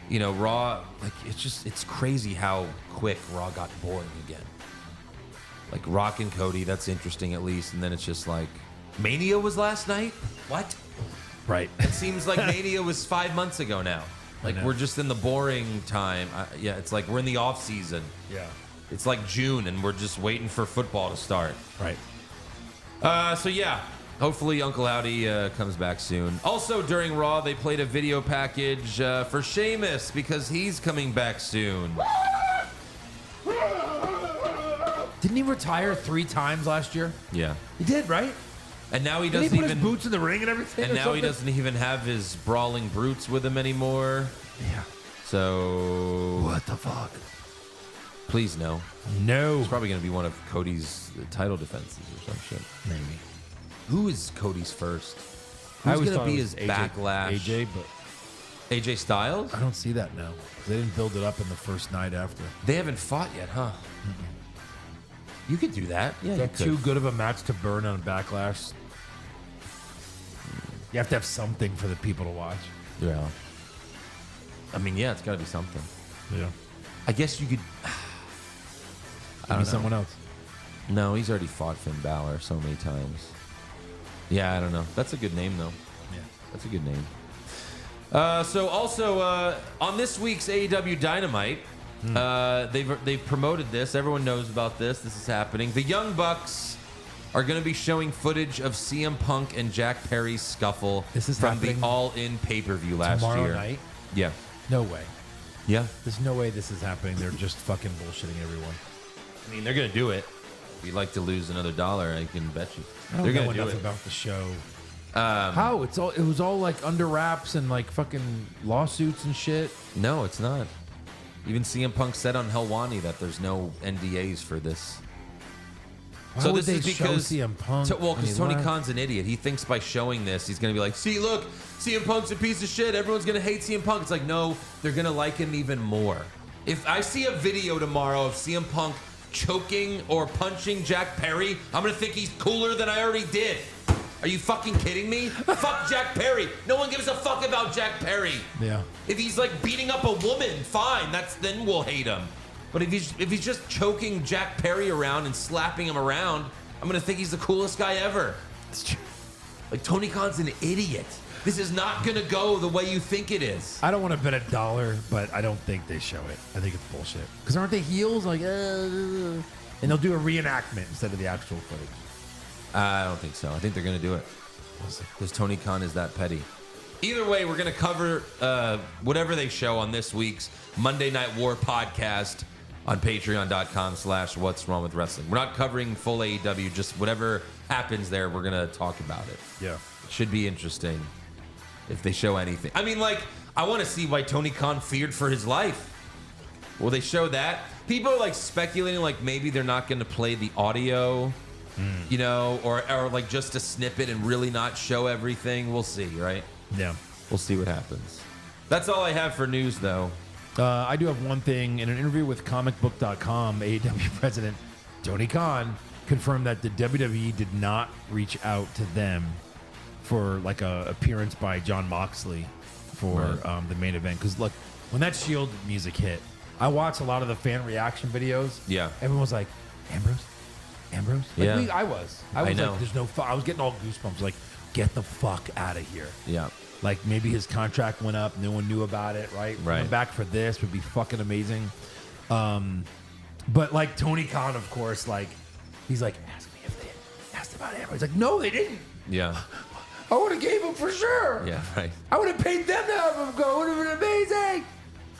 you know, Raw. Like it's crazy how quick Raw got boring again. Like Rock and Cody, that's interesting at least, and then it's just like Mania was last night. What? Right. It seems like Mania was 5 months ago now. Like know. we're just in the boring time. Yeah, it's like we're in the off season. Yeah. It's like June, and we're just waiting for football to start. Right. So yeah, hopefully Uncle Howdy comes back soon. Also during Raw, they played a video package for Sheamus because he's coming back soon. Didn't he retire 3 times last year? Yeah, He did, right? and now he Didn't doesn't he put even. his boots in the ring and everything? And or now he something? doesn't even have his brawling brutes with him anymore. Yeah. So What the fuck? please no. No. It's probably going to be one of Cody's title defenses or some shit. Maybe. Who is Cody's first? I Who's always going to thought be it was his backlash? AJ, but AJ Styles? I don't see that now. They didn't build it up in the first night after. They haven't fought yet, huh? You could do that. Yeah, Is you that could. too good of a match to burn on Backlash? You have to have something for the people to watch. Yeah. I mean, yeah, it's got to be something. Yeah. I guess you could. Give me someone else. No, he's already fought Finn Balor so many times. Yeah, I don't know. That's a good name, though. Yeah. That's a good name. So also on this week's AEW Dynamite, they've promoted this. Everyone knows about this. This is happening. The Young Bucks are going to be showing footage of CM Punk and Jack Perry's scuffle This is from the happening All In pay-per-view last Tomorrow year. night? Yeah. No way. Yeah. There's no way this is happening. They're just fucking bullshitting everyone. I mean, they're going to do it. If you'd like to lose another $1, I can bet you. I don't They're know going to do enough it. about the show. How? It was all like under wraps and like fucking lawsuits and shit. No, it's not. Even CM Punk said on Helwani that there's no NDAs for this. Why So would this they is show because CM Punk? Well, when because he Tony left? Khan's an idiot. He thinks by showing this, he's going to be like, see, look, CM Punk's a piece of shit. Everyone's going to hate CM Punk. It's like, no, they're going to like him even more. If I see a video tomorrow of CM Punk choking or punching Jack Perry, I'm going to think he's cooler than I already did. Are you fucking kidding me? Fuck Jack Perry. No one gives a fuck about Jack Perry. Yeah. If he's like beating up a woman, fine. Then we'll hate him. But if he's just choking Jack Perry around and slapping him around, I'm gonna think he's the coolest guy ever. It's true. Like Tony Khan's an idiot. This is not gonna go the way you think it is. I don't want to bet $1, but I don't think they show it. I think it's bullshit. Because aren't they heels? Like, and they'll do a reenactment instead of the actual footage. I don't think so. I think they're gonna do it because Tony Khan is that petty. Either way, we're gonna cover whatever they show on this week's Monday Night War podcast on patreon.com/what's wrong with wrestling. We're not covering full AEW, just whatever happens there, we're gonna talk about it. Yeah. It should be interesting if they show anything. I mean, like, I want to see why Tony Khan feared for his life. Will they show that? People are like speculating, like maybe they're not gonna play the audio, you know, or like just a snippet and really not show everything. We'll see, right? Yeah. We'll see what happens. That's all I have for news, though. I do have one thing. In an interview with comicbook.com, AEW president Tony Khan confirmed that the WWE did not reach out to them for like a appearance by John Moxley for the main event. Because look, when that Shield music hit, I watched a lot of the fan reaction videos. Yeah. Everyone was like, Ambrose? Like Yeah. I was I know. like, there's no, I was getting all goosebumps. Like, get the fuck out of here. Yeah. Like maybe his contract went up, no one knew about it, right? Right. Coming back for this would be fucking amazing. But like Tony Khan, of course, like he's like, ask me if they asked about Amber. He's like, no, they didn't. Yeah. I would have gave him for sure. Yeah, right. I would have paid them to have him go. It would have been amazing.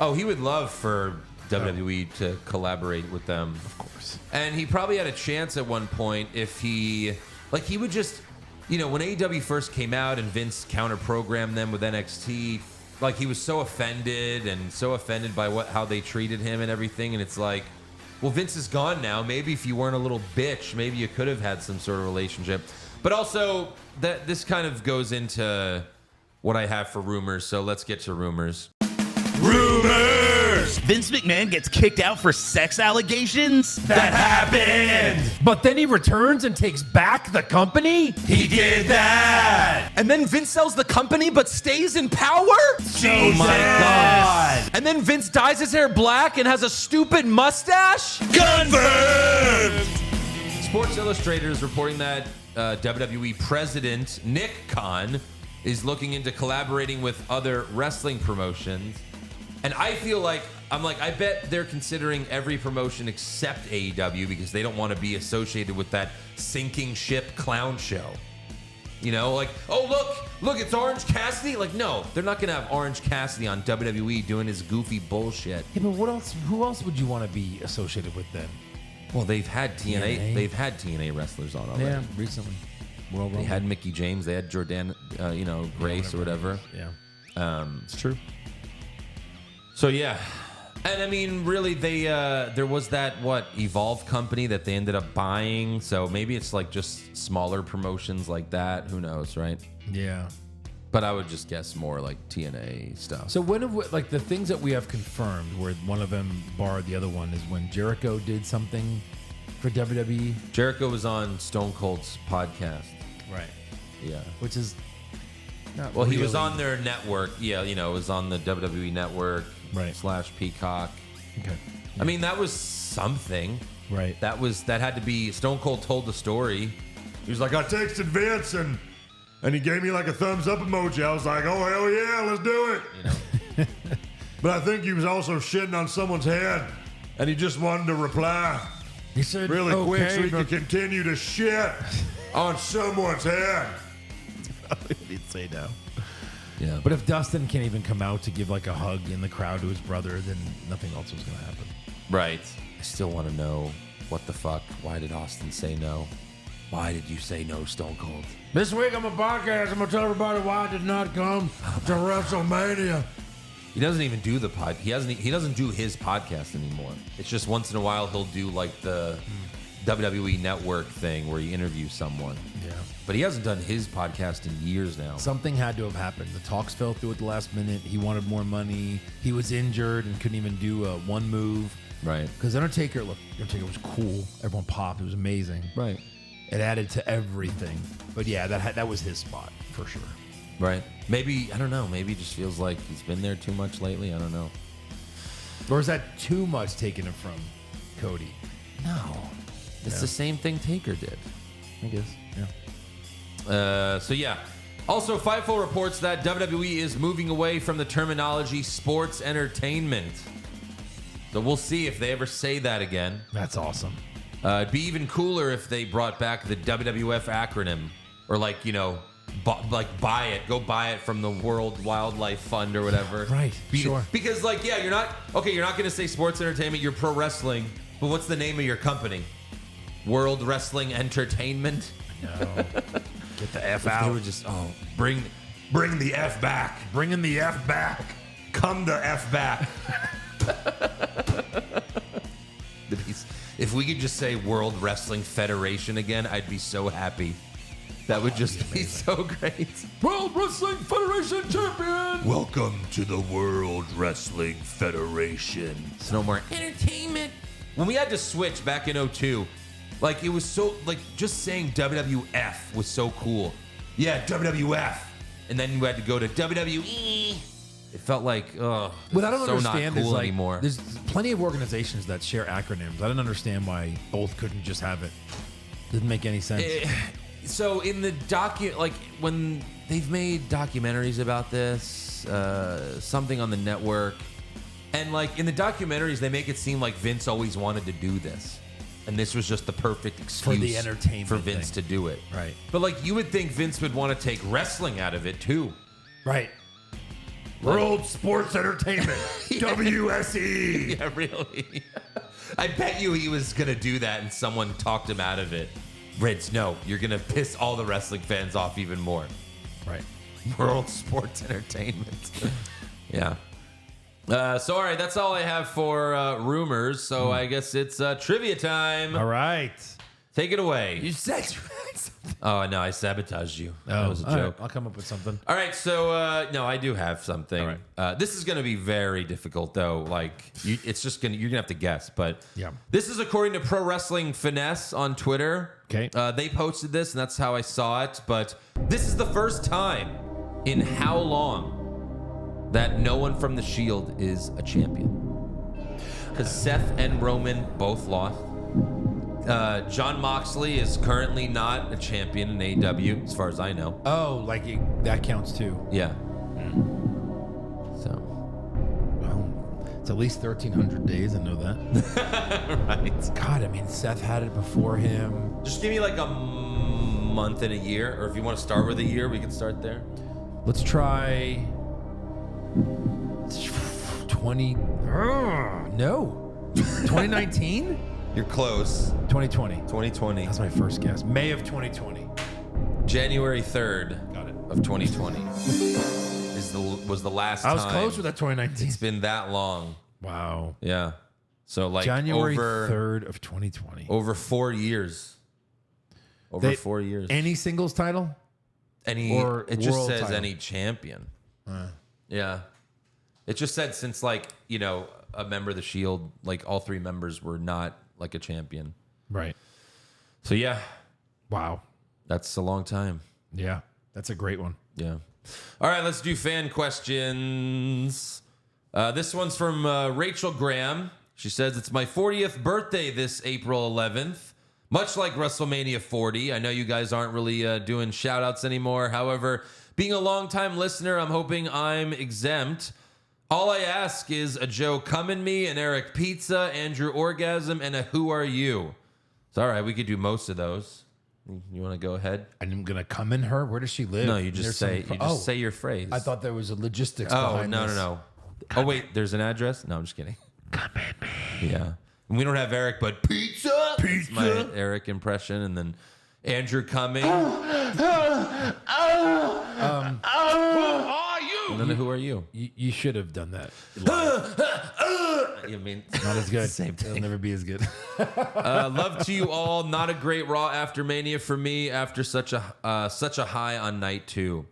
Oh, he would love for WWE to collaborate with them. Of course. And he probably had a chance at one point if he would just, when AEW first came out and Vince counter-programmed them with NXT, like he was so offended by how they treated him and everything. And it's like, well, Vince is gone now. Maybe if you weren't a little bitch, maybe you could have had some sort of relationship. But also, this kind of goes into what I have for rumors. So let's get to rumors. Rumors! Vince McMahon gets kicked out for sex allegations? That happened! But then he returns and takes back the company? He did that! And then Vince sells the company but stays in power? Oh my God! And then Vince dyes his hair black and has a stupid mustache? Confirmed! Sports Illustrated is reporting that WWE president Nick Khan is looking into collaborating with other wrestling promotions. And I feel like, I bet they're considering every promotion except AEW because they don't want to be associated with that sinking ship clown show. Oh, look, it's Orange Cassidy. Like, no, they're not going to have Orange Cassidy on WWE doing his goofy bullshit. Yeah, but who else would you want to be associated with then? Well, they've had TNA. They've had TNA wrestlers on already. Yeah, recently. World They Rumble. had Mickey James. They had Jordan, Grace or whatever. Yeah. It's true. So yeah, and I mean, really, they there was that Evolve company that they ended up buying. So maybe it's like just smaller promotions like that. Who knows, right? Yeah. But I would just guess more like TNA stuff. So when the things that we have confirmed, where one of them barred the other one, is when Jericho did something for WWE. Jericho was on Stone Cold's podcast. Right. Yeah. Which is not Well, he was really- on their network. Yeah, it was on the WWE network. Right. / Peacock. Okay. I mean, that was something. Right. That had to be. Stone Cold told the story. He was like, I texted Vince and he gave me like a thumbs up emoji. I was like, oh, hell yeah, let's do it. But I think he was also shitting on someone's head and he just wanted to reply He said really quick so he but- could continue to shit on someone's head. He'd say no. Yeah. But if Dustin can't even come out to give like a hug in the crowd to his brother, then nothing else was going to happen. Right. I still want to know what the fuck. Why did Austin say no? Why did you say no, Stone Cold? This week on my podcast, I'm going to tell everybody why I did not come to WrestleMania. He doesn't even do the pod. He doesn't do his podcast anymore. It's just once in a while he'll do like the WWE Network thing where he interviews someone. Yeah. But he hasn't done his podcast in years now. Something had to have happened. The talks fell through at the last minute. He wanted more money. He was injured and couldn't even do one move. Right. Because Undertaker was cool. Everyone popped. It was amazing. Right. It added to everything. But yeah, that was his spot for sure. Right. Maybe, I don't know. Maybe it just feels like he's been there too much lately. I don't know. Or is that too much taking him from Cody? No. It's the same thing Taker did. I guess. Yeah. So yeah. Also, Fightful reports that WWE is moving away from the terminology sports entertainment. So we'll see if they ever say that again. That's awesome. It'd be even cooler if they brought back the WWF acronym, or buy it, go buy it from the World Wildlife Fund or whatever. Right. Sure. Because you're not going to say sports entertainment. You're pro wrestling, but what's the name of your company? World Wrestling Entertainment. No. Get the F They out. were just bring the F back. Bringing the F back. Come to F back. If we could just say World Wrestling Federation again, I'd be so happy. That would just be so great. World Wrestling Federation champion. Welcome to the World Wrestling Federation. It's no more entertainment. When we had to switch back in 2002, like it was so like just saying WWF was so cool. Yeah, WWF. And then you had to go to WWE. It felt like, what I don't so understand not cool is like, anymore. there's plenty of organizations that share acronyms. I don't understand why both couldn't just have it. Didn't make any sense. So in the like when they've made documentaries about this, something on the network, and like in the documentaries, they make it seem like Vince always wanted to do this. And this was just the perfect excuse For the entertainment for Vince thing. to do it. Right. But like you would think Vince would want to take wrestling out of it too. Right. World Sports Entertainment. WSE. Yeah, really. I bet you he was going to do that and someone talked him out of it. Rids, no, you're going to piss all the wrestling fans off even more. Right. World Sports Entertainment. Yeah. So, all right, that's all I have for rumors. So I guess it's trivia time. All right. Take it away. You said you had something. Oh, no, I sabotaged you. That was a all joke. right, I'll come up with something. All right, so no, I do have something. All right. This is going to be very difficult, though. Like, it's just you're gonna have to guess. But Yeah. this is according to Pro Wrestling Finesse on Twitter. Okay. They posted this, and that's how I saw it. But this is the first time in how long that no one from the Shield is a champion? Because Seth and Roman both lost. John Moxley is currently not a champion in AEW, as far as I know. Oh, like that counts too. Yeah. So. Well, it's at least 1,300 days. I know that. Right. God, I mean, Seth had it before him. Just give me like a month and a year, or if you want to start with a year, we can start there. Let's try 20. No. 2019? You're close. 2020. 2020. That's my first guess. May of 2020. January 3rd Got it. of 2020 was the last time. I was close with that 2019. It's been that long. Wow. Yeah. So like January over 3rd of 2020. over 4 years. Over They- 4 years. Any singles title? or it just world says title? any champion. Yeah. It just said since like, a member of the Shield, like all three members were not like a champion. Right. So yeah, Wow. that's a long time. Yeah. That's a great one. Yeah. All right, let's do fan questions. This one's from Rachel Graham. She says, it's my 40th birthday this April 11th. Much like WrestleMania 40, I know you guys aren't really doing shout-outs anymore. However, being a longtime listener, I'm hoping I'm exempt. All I ask is a Joe Come in Me, an Eric Pizza, Andrew Orgasm, and a Who Are You? It's all right. We could do most of those. You want to go ahead? I'm going to come in her. Where does she live? No, you just say say your phrase. I thought there was a logistics Oh, behind this. no. Oh, wait, there's an address? No, I'm just kidding. Come at me. Yeah. And we don't have Eric, but pizza. It's my Eric impression. And then Andrew Cumming. Who are you? And then who are you? You should have done that. You mean Not as good. Same It'll thing. never be as good. Love to you all. Not a great Raw after Mania for me after such a high on night 2.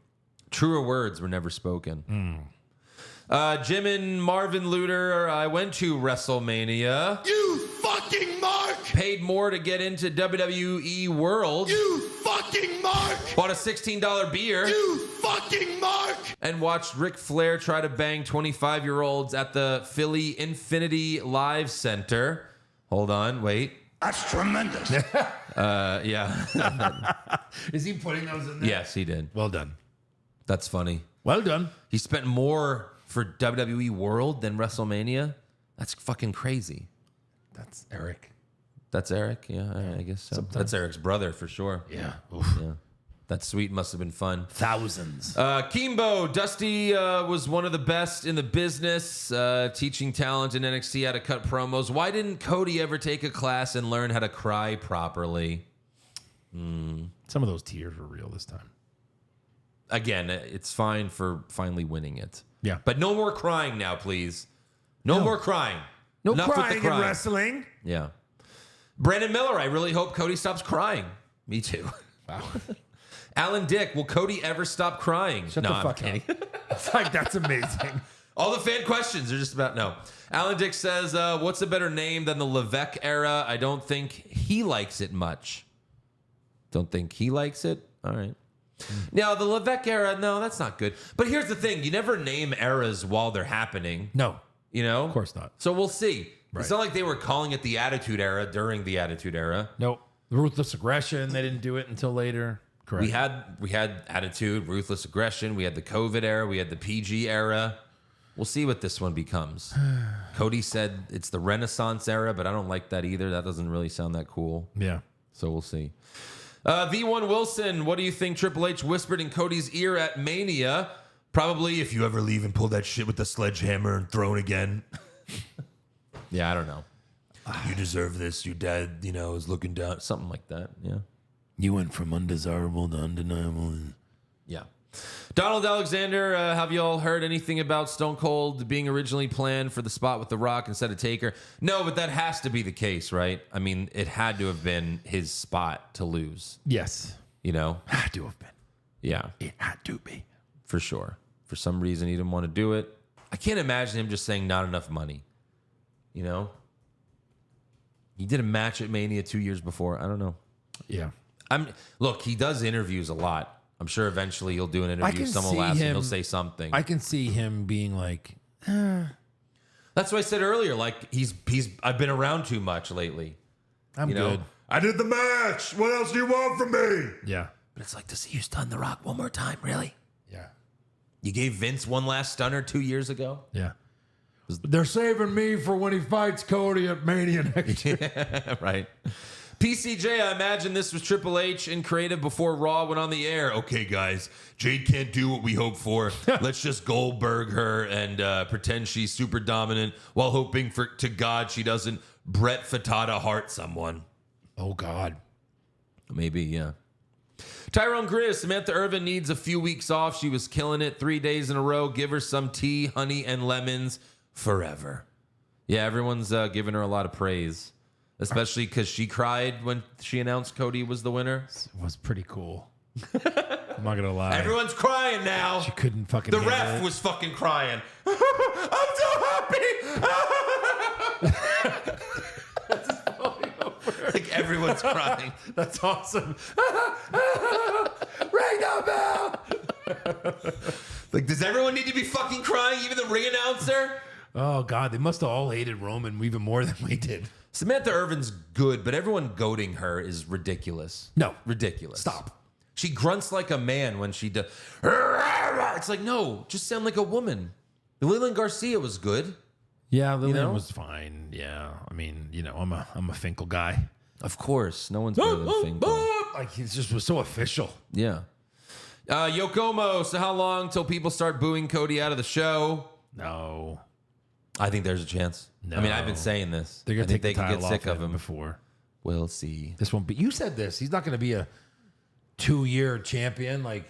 Truer words were never spoken. Jim and Marvin Luter, I went to WrestleMania. You fucking mark! Paid more to get into WWE World. You fucking mark! Bought a $16 beer. You fucking mark! And watched Ric Flair try to bang 25-year-olds at the Philly Infinity Live Center. Hold on, wait. That's tremendous. Yeah. Is he putting those in there? Yes, he did. Well done. That's funny. Well done. He spent more for WWE World than WrestleMania. That's fucking crazy. That's Eric. That's Eric? Yeah, I guess so. Sometimes. That's Eric's brother for sure. Yeah. Yeah. That suite must have been fun. Thousands. Kimbo, Dusty was one of the best in the business, teaching talent in NXT how to cut promos. Why didn't Cody ever take a class and learn how to cry properly? Some of those tears were real this time. Again, it's fine for finally winning it. Yeah. But no more crying now, please. No more crying. No Enough with the crying in wrestling. Yeah. Brandon Miller, I really hope Cody stops crying. Me too. Wow. Alan Dick, will Cody ever stop crying? Shut the fuck up. It's like, that's amazing. All the fan questions are just about no. Alan Dick says, what's a better name than the Levesque era? I don't think he likes it much. Don't think he likes it? All right. Now, the Levesque era, no, that's not good. But here's the thing. You never name eras while they're happening. No. You know? Of course not. So we'll see. Right. It's not like they were calling it the Attitude Era during the Attitude Era. Nope. Ruthless Aggression, they didn't do it until later. Correct. We had Attitude, Ruthless Aggression. We had the COVID era. We had the PG era. We'll see what this one becomes. Cody said it's the Renaissance era, but I don't like that either. That doesn't really sound that cool. Yeah. So we'll see. V1 Wilson, what do you think Triple H whispered in Cody's ear at Mania? Probably, if you ever leave and pull that shit with the sledgehammer and throw it again. Yeah, I don't know. You deserve this. Your dad, is looking down. Something like that. Yeah. You went from undesirable to undeniable. Yeah. Donald Alexander, have you all heard anything about Stone Cold being originally planned for the spot with The Rock instead of Taker? No, but that has to be the case, right? I mean, it had to have been his spot to lose. Yes. Had to have been. Yeah. It had to be. For sure. For some reason, he didn't want to do it. I can't imagine him just saying not enough money. He did a match at Mania 2 years before. I don't know. Yeah. Look, he does interviews a lot. I'm sure eventually he'll do an interview. Someone will ask him, he'll say something. I can see him being like, That's what I said earlier. Like I've been around too much lately. I'm good. I did the match. What else do you want from me? Yeah. But it's like to see you stun The Rock one more time, really? Yeah. You gave Vince one last stunner 2 years ago? Yeah. They're saving me for when he fights Cody at Mania next year. Right. PCJ, I imagine this was Triple H in creative before Raw went on the air. Okay, guys, Jade can't do what we hope for. Let's just Goldberg her and pretend she's super dominant while hoping to God she doesn't Brett Fatata heart someone. Oh, God. Maybe, yeah. Tyrone Grizz, Samantha Irvin needs a few weeks off. She was killing it 3 days in a row. Give her some tea, honey, and lemons forever. Yeah, everyone's giving her a lot of praise. Especially because she cried when she announced Cody was the winner. It was pretty cool. I'm not gonna lie. Everyone's crying now. She couldn't fucking. The ref was fucking crying. I'm so happy. Like everyone's crying. That's awesome. Ring the bell. Like, does everyone need to be fucking crying? Even the ring announcer? Oh God, they must have all hated Roman even more than we did. Samantha Irvin's good, but everyone goading her is ridiculous. No. Ridiculous. Stop. She grunts like a man when she does. It's like, no, just sound like a woman. Leland Garcia was good. Yeah, Lillian was fine. Yeah, I mean, I'm a Finkel guy. Of course, no one's better than Finkel. Like he just was so official. Yeah. Yokomo. So how long till people start booing Cody out of the show? No. I think there's a chance. No. I mean, I've been saying this. They're gonna take the they can title get sick off of him before. We'll see. This won't be. You said this. He's not going to be a 2-year champion. Like,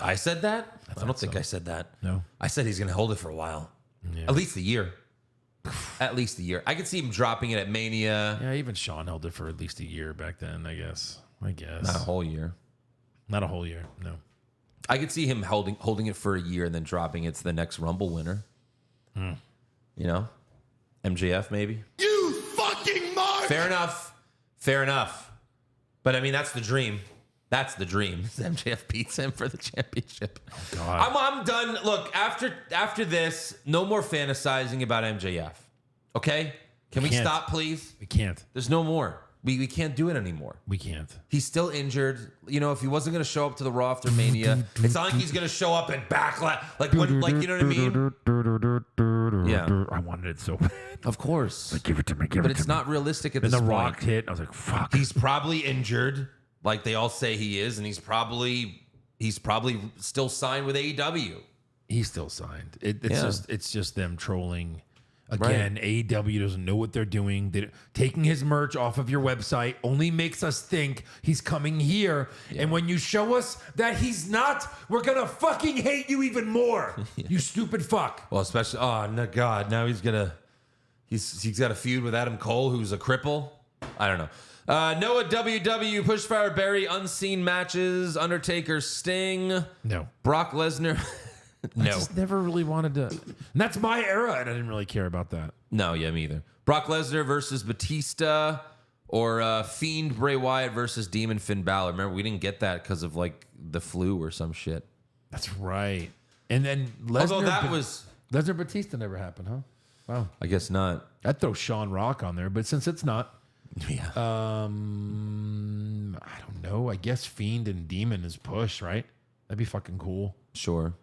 I said that. I don't think I said that. No. I said he's going to hold it for a while. Yeah. At least a year. At least a year. I could see him dropping it at Mania. Yeah, even Sean held it for at least a year back then. I guess. Not a whole year. Not a whole year. No. I could see him holding it for a year and then dropping it to the next Rumble winner. MJF maybe. You fucking mark. Fair enough. But I mean, that's the dream. That's the dream. MJF beats him for the championship. Oh, God. I'm done. Look, after this, no more fantasizing about MJF. Okay? Can we stop, please? We can't. There's no more. We can't do it anymore. We can't. He's still injured. If he wasn't going to show up to the Raw after Mania, it's not like he's going to show up at Backlash. Like you know what I mean? Yeah. I wanted it so bad. Of course. Give it to me. But it's not realistic at this point. point. Then The Rock hit. I was like, fuck. He's probably injured, like they all say he is, and he's probably still signed with AEW. He's still signed. It's just them trolling. Again, right. AEW doesn't know what they're doing. Taking his merch off of your website only makes us think he's coming here. Yeah. And when you show us that he's not, we're going to fucking hate you even more. You stupid fuck. Well, especially, oh, no, God. Now he's got a feud with Adam Cole, who's a cripple. I don't know. Noah WW, Pushfire Barry, unseen matches, Undertaker, Sting. No. Brock Lesnar. I just never really wanted to. And that's my era, and I didn't really care about that. No, yeah, me either. Brock Lesnar versus Batista, or Fiend Bray Wyatt versus Demon Finn Balor. Remember, we didn't get that because of like the flu or some shit. That's right. And then Although that was Lesnar Batista never happened, huh? Wow. I guess not. I'd throw Sean Rock on there, but since it's not, Yeah. I don't know. I guess Fiend and Demon is push, right? That'd be fucking cool. Sure.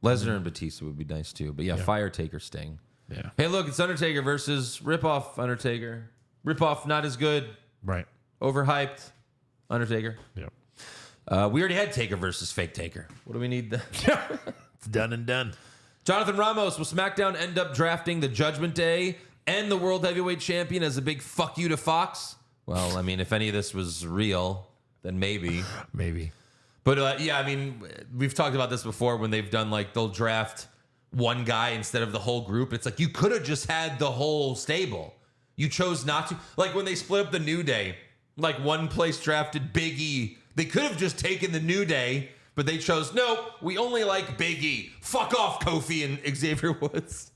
Lesnar and Batista would be nice too. But yeah, Fire Taker, Sting. Yeah. Hey, look, it's Undertaker versus Ripoff Undertaker. Ripoff not as good. Right. Overhyped. Undertaker. Yeah. We already had Taker versus Fake Taker. What do we need? It's done and done. Jonathan Ramos, will SmackDown end up drafting the Judgment Day and the World Heavyweight Champion as a big fuck you to Fox? Well, I mean, if any of this was real, then maybe. Maybe. But yeah, I mean, we've talked about this before when they've done like, they'll draft one guy instead of the whole group. It's like, you could have just had the whole stable. You chose not to. Like when they split up the New Day, like one place drafted Big E. They could have just taken the New Day, but they chose, no, we only like Big E. Fuck off, Kofi and Xavier Woods.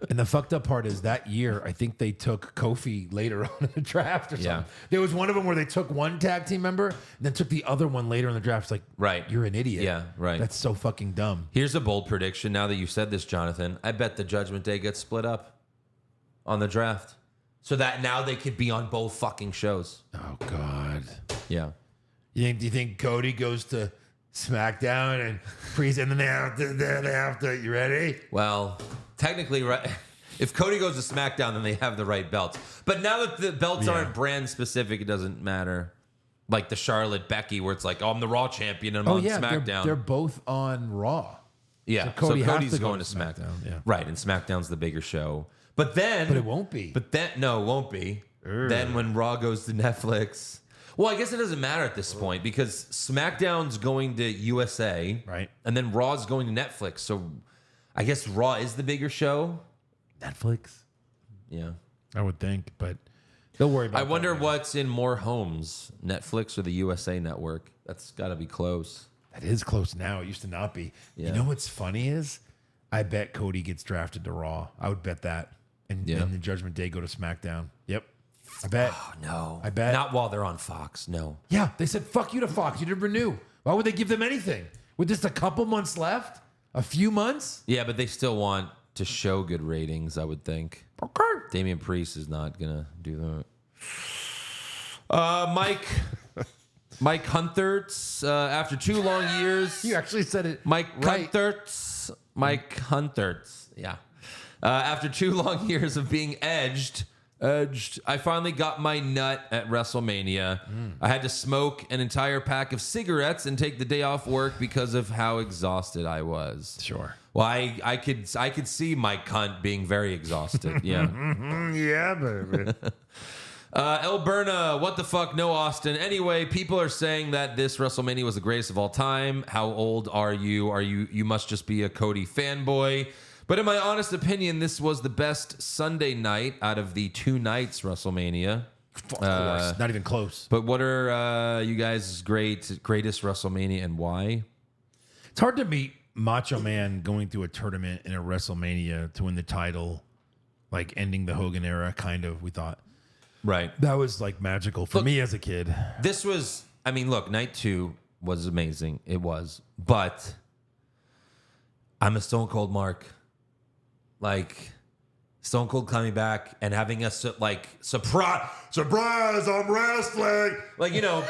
And the fucked up part is that year, I think they took Kofi later on in the draft or something. Yeah. There was one of them where they took one tag team member and then took the other one later in the draft. It's like, Right. you're an idiot. Yeah, right. That's so fucking dumb. Here's a bold prediction. Now that you said this, Jonathan, I bet the Judgment Day gets split up on the draft so that now they could be on both fucking shows. Oh, God. Yeah. Do you think Cody goes to SmackDown and Priest, and then they have to, you ready? Well, technically, right. If Cody goes to SmackDown, then they have the right belts. But now that the belts aren't brand specific, it doesn't matter. Like the Charlotte Becky, where it's like, oh, I'm the Raw champion and I'm on SmackDown. They're both on Raw. Yeah, So Cody has Cody's to go going to to SmackDown. yeah. Right, and SmackDown's the bigger show. But then... But it won't be. But then... No, it won't be. Then when Raw goes to Netflix... Well, I guess it doesn't matter at this point because SmackDown's going to USA. Right. And then Raw's going to Netflix. So I guess Raw is the bigger show. Netflix? Yeah. I would think, but they'll worry about I wonder that. what's in more homes, Netflix or the USA Network. That's got to be close. That is close now. It used to not be. Yeah. You know what's funny is I bet Cody gets drafted to Raw. I would bet that. And the Judgment Day go to SmackDown. Yep. I bet. Oh, no. I bet. Not while they're on Fox. No. Yeah. They said, fuck you to Fox. You didn't renew. Why would they give them anything? With just a couple months left? A few months? Yeah, but they still want to show good ratings, I would think. Okay. Damian Priest is not going to do that. Mike Huntertz, after 2 long years. You actually said it. Mike right. Huntertz. Yeah. After 2 long years of being edged, I finally got my nut at WrestleMania. I had to smoke an entire pack of cigarettes and take the day off work because of how exhausted I was. Sure. Well, I could see Mike Hunt being very exhausted. Yeah. Yeah, baby. El Berna, what the fuck? No, Austin. Anyway, people are saying that this WrestleMania was the greatest of all time. How old are you? You must just be a Cody fanboy. But in my honest opinion, this was the best Sunday night out of the 2 nights WrestleMania. Of course. Not even close. But what are you guys' greatest WrestleMania and why? It's hard to beat Macho Man going through a tournament in a WrestleMania to win the title, like ending the Hogan era, kind of, we thought. Right. That was like magical for me as a kid. This was, I mean, look, night 2 was amazing. It was. But I'm a Stone Cold Mark. Like, Stone Cold coming back and having us, like, surprise, I'm wrestling. Like, you know,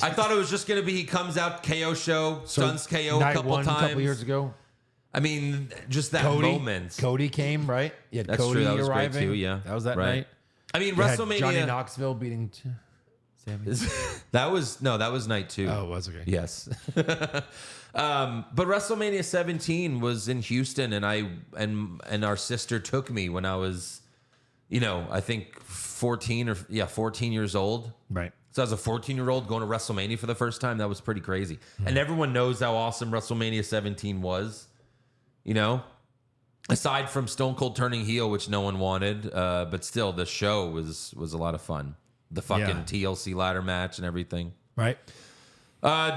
I thought it was just going to be he comes out, KO show, stuns KO a couple times. A couple years ago. I mean, just that moment. Cody came, right? You had That's Cody true. That was arriving. great too, yeah. That was that Right. night. I mean, You had WrestleMania. Johnny Knoxville beating Sami. that was night 2. Oh, it was okay. Yes. But WrestleMania 17 was in Houston, and our sister took me when I was, I think 14 years old. Right. So as a 14-year-old going to WrestleMania for the first time, that was pretty crazy. And everyone knows how awesome WrestleMania 17 was. Aside from Stone Cold turning heel, which no one wanted, but still the show was a lot of fun. the fucking TLC ladder match and everything. Right.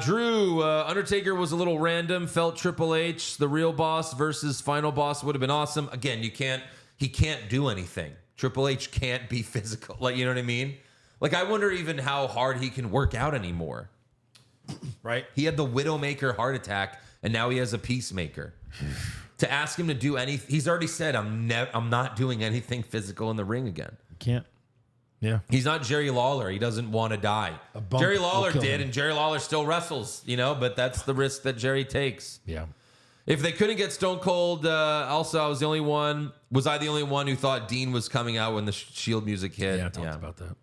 Drew, Undertaker was a little random. Felt Triple H, the real boss versus final boss would have been awesome. Again, he can't do anything. Triple H can't be physical. Like, you know what I mean? Like, I wonder even how hard he can work out anymore. Right. He had the Widowmaker heart attack, and now he has a Peacemaker. To ask him to do anything, he's already said, I'm not doing anything physical in the ring again. Can't. Yeah. He's not Jerry Lawler. He doesn't want to die. Jerry Lawler did, and Jerry Lawler still wrestles, but that's the risk that Jerry takes. Yeah. If they couldn't get Stone Cold, also, was I the only one who thought Dean was coming out when the Shield music hit? Yeah, I talked about that.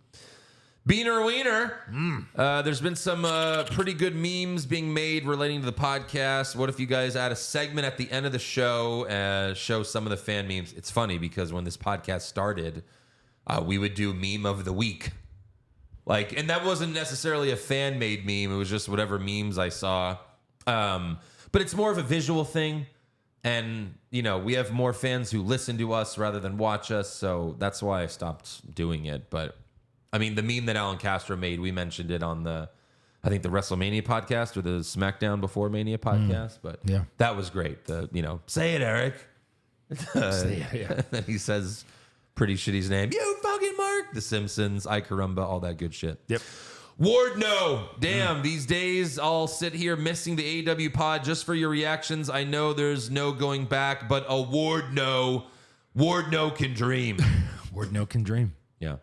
Beaner Wiener. There's been some pretty good memes being made relating to the podcast. What if you guys add a segment at the end of the show, show some of the fan memes? It's funny because when this podcast started, we would do meme of the week. And that wasn't necessarily a fan-made meme. It was just whatever memes I saw. But it's more of a visual thing. And, we have more fans who listen to us rather than watch us. So that's why I stopped doing it. But, I mean, the meme that Alan Castro made, we mentioned it on the WrestleMania podcast or the SmackDown Before Mania podcast. But that was great. Say it, Eric. Say it, yeah. And he says... pretty shitty's name. You fucking Mark. The Simpsons, I Carumba, all that good shit. Yep. Ward, no. Damn, these days I'll sit here missing the AEW pod just for your reactions. I know there's no going back, but a Ward no can dream. Ward no can dream. Yeah.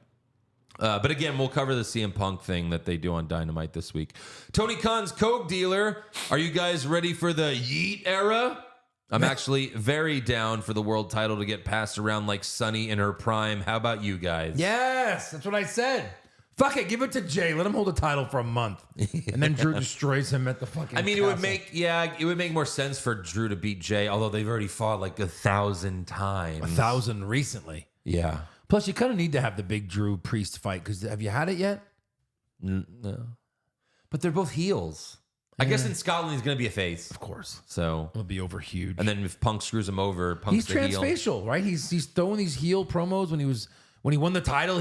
But again, we'll cover the CM Punk thing that they do on Dynamite this week. Tony Khan's Coke dealer. Are you guys ready for the Yeet era? I'm actually very down for the world title to get passed around like Sunny in her prime. How about you guys? Yes, that's what I said. Fuck it, give it to Jay. Let him hold the title for a month, and then Drew destroys him at the fucking. I mean, castle. it would make more sense for Drew to beat Jay, although they've already fought like 1,000 times. 1,000 recently. Yeah. Plus, you kind of need to have the big Drew Priest fight because have you had it yet? No. But they're both heels. I guess in Scotland he's going to be a face, of course. So it'll be over huge. And then if Punk screws him over, Punk's he's the heel. transfacial, right? He's throwing these heel promos when he won the title.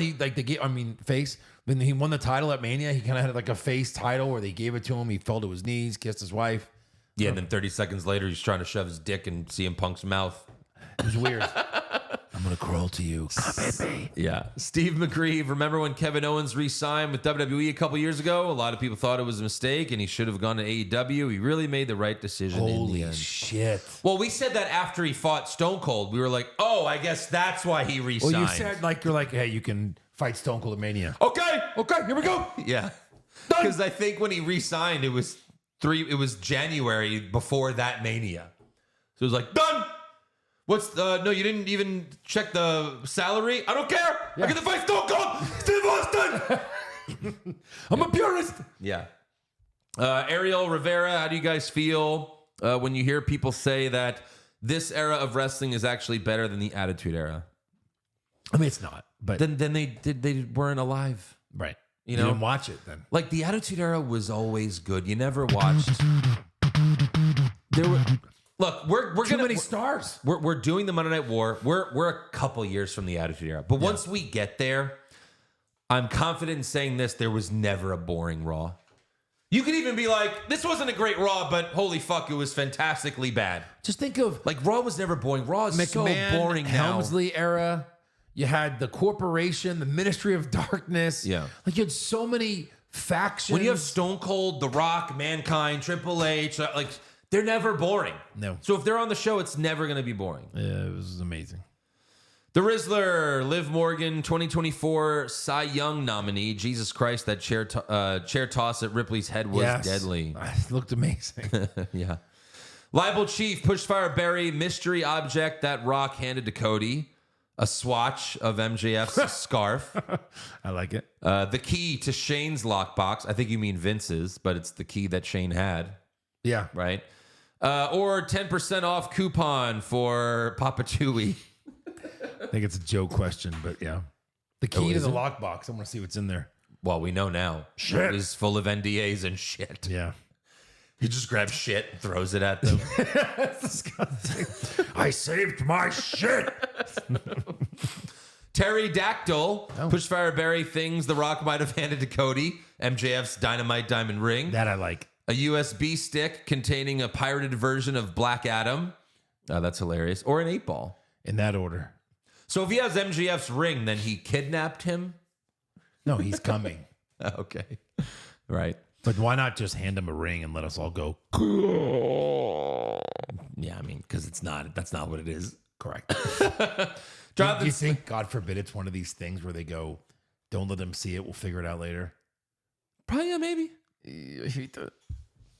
Face. When he won the title at Mania, he kind of had like a face title where they gave it to him. He fell to his knees, kissed his wife. Yeah, and then 30 seconds later, he's trying to shove his dick in CM Punk's mouth. It was weird. I'm going to crawl to you. Come at me. Yeah. Steve McGreeve, remember when Kevin Owens re-signed with WWE a couple years ago? A lot of people thought it was a mistake and he should have gone to AEW. He really made the right decision in the Holy end. shit. Well, we said that after he fought Stone Cold. We were like, oh, I guess that's why he re-signed. Well, you said you're like, hey, you can fight Stone Cold at Mania. Okay, here we go. Yeah. Because I think when he re-signed, it was January before that Mania. So it was like, done. No, you didn't even check the salary? I don't care. Yeah. I get the fight Stone Cold. Steve Austin. I'm a purist. Yeah. Ariel Rivera, how do you guys feel when you hear people say that this era of wrestling is actually better than the Attitude Era? I mean, it's not. But then they weren't alive. Right. You didn't watch it then. Like the Attitude Era was always good. You never watched. There were. Look, we're too many stars. We're doing the Monday Night War. We're a couple years from the Attitude Era, but once we get there, I'm confident in saying this: there was never a boring Raw. You could even be like, "This wasn't a great Raw, but holy fuck, it was fantastically bad." Just think of Raw was never boring. Raw is McMahon, so boring now. Helmsley era. You had the Corporation, the Ministry of Darkness. Yeah, you had so many factions. When you have Stone Cold, The Rock, Mankind, Triple H, they're never boring. No. So if they're on the show, it's never going to be boring. Yeah, it was amazing. The Rizzler, Liv Morgan, 2024 Cy Young nominee. Jesus Christ, that chair toss at Ripley's head was deadly. It looked amazing. Yeah. Libel Chief, Pushfire Barry, mystery object that Rock handed to Cody. A swatch of MJF's scarf. I like it. The key to Shane's lockbox. I think you mean Vince's, but it's the key that Shane had. Yeah. Right? Or 10% off coupon for Papa Chewy. I think it's a joke question, but yeah. The key to the lockbox. I want to see what's in there. Well, we know now. Shit. It is full of NDAs and shit. Yeah. He just grabs shit and throws it at them. That's disgusting. I saved my shit. Pterodactyl, Pushfire Berry, things The Rock might have handed to Cody, MJF's Dynamite Diamond Ring. That I like. A USB stick containing a pirated version of Black Adam. That's hilarious. Or an 8-ball. In that order. So if he has MJF's ring, then he kidnapped him? No, he's coming. Okay. Right. But why not just hand him a ring and let us all go? Yeah, I mean, because that's not what it is. Correct. Do you think, God forbid, it's one of these things where they go, don't let them see it, we'll figure it out later? Probably, yeah, maybe. I hate that.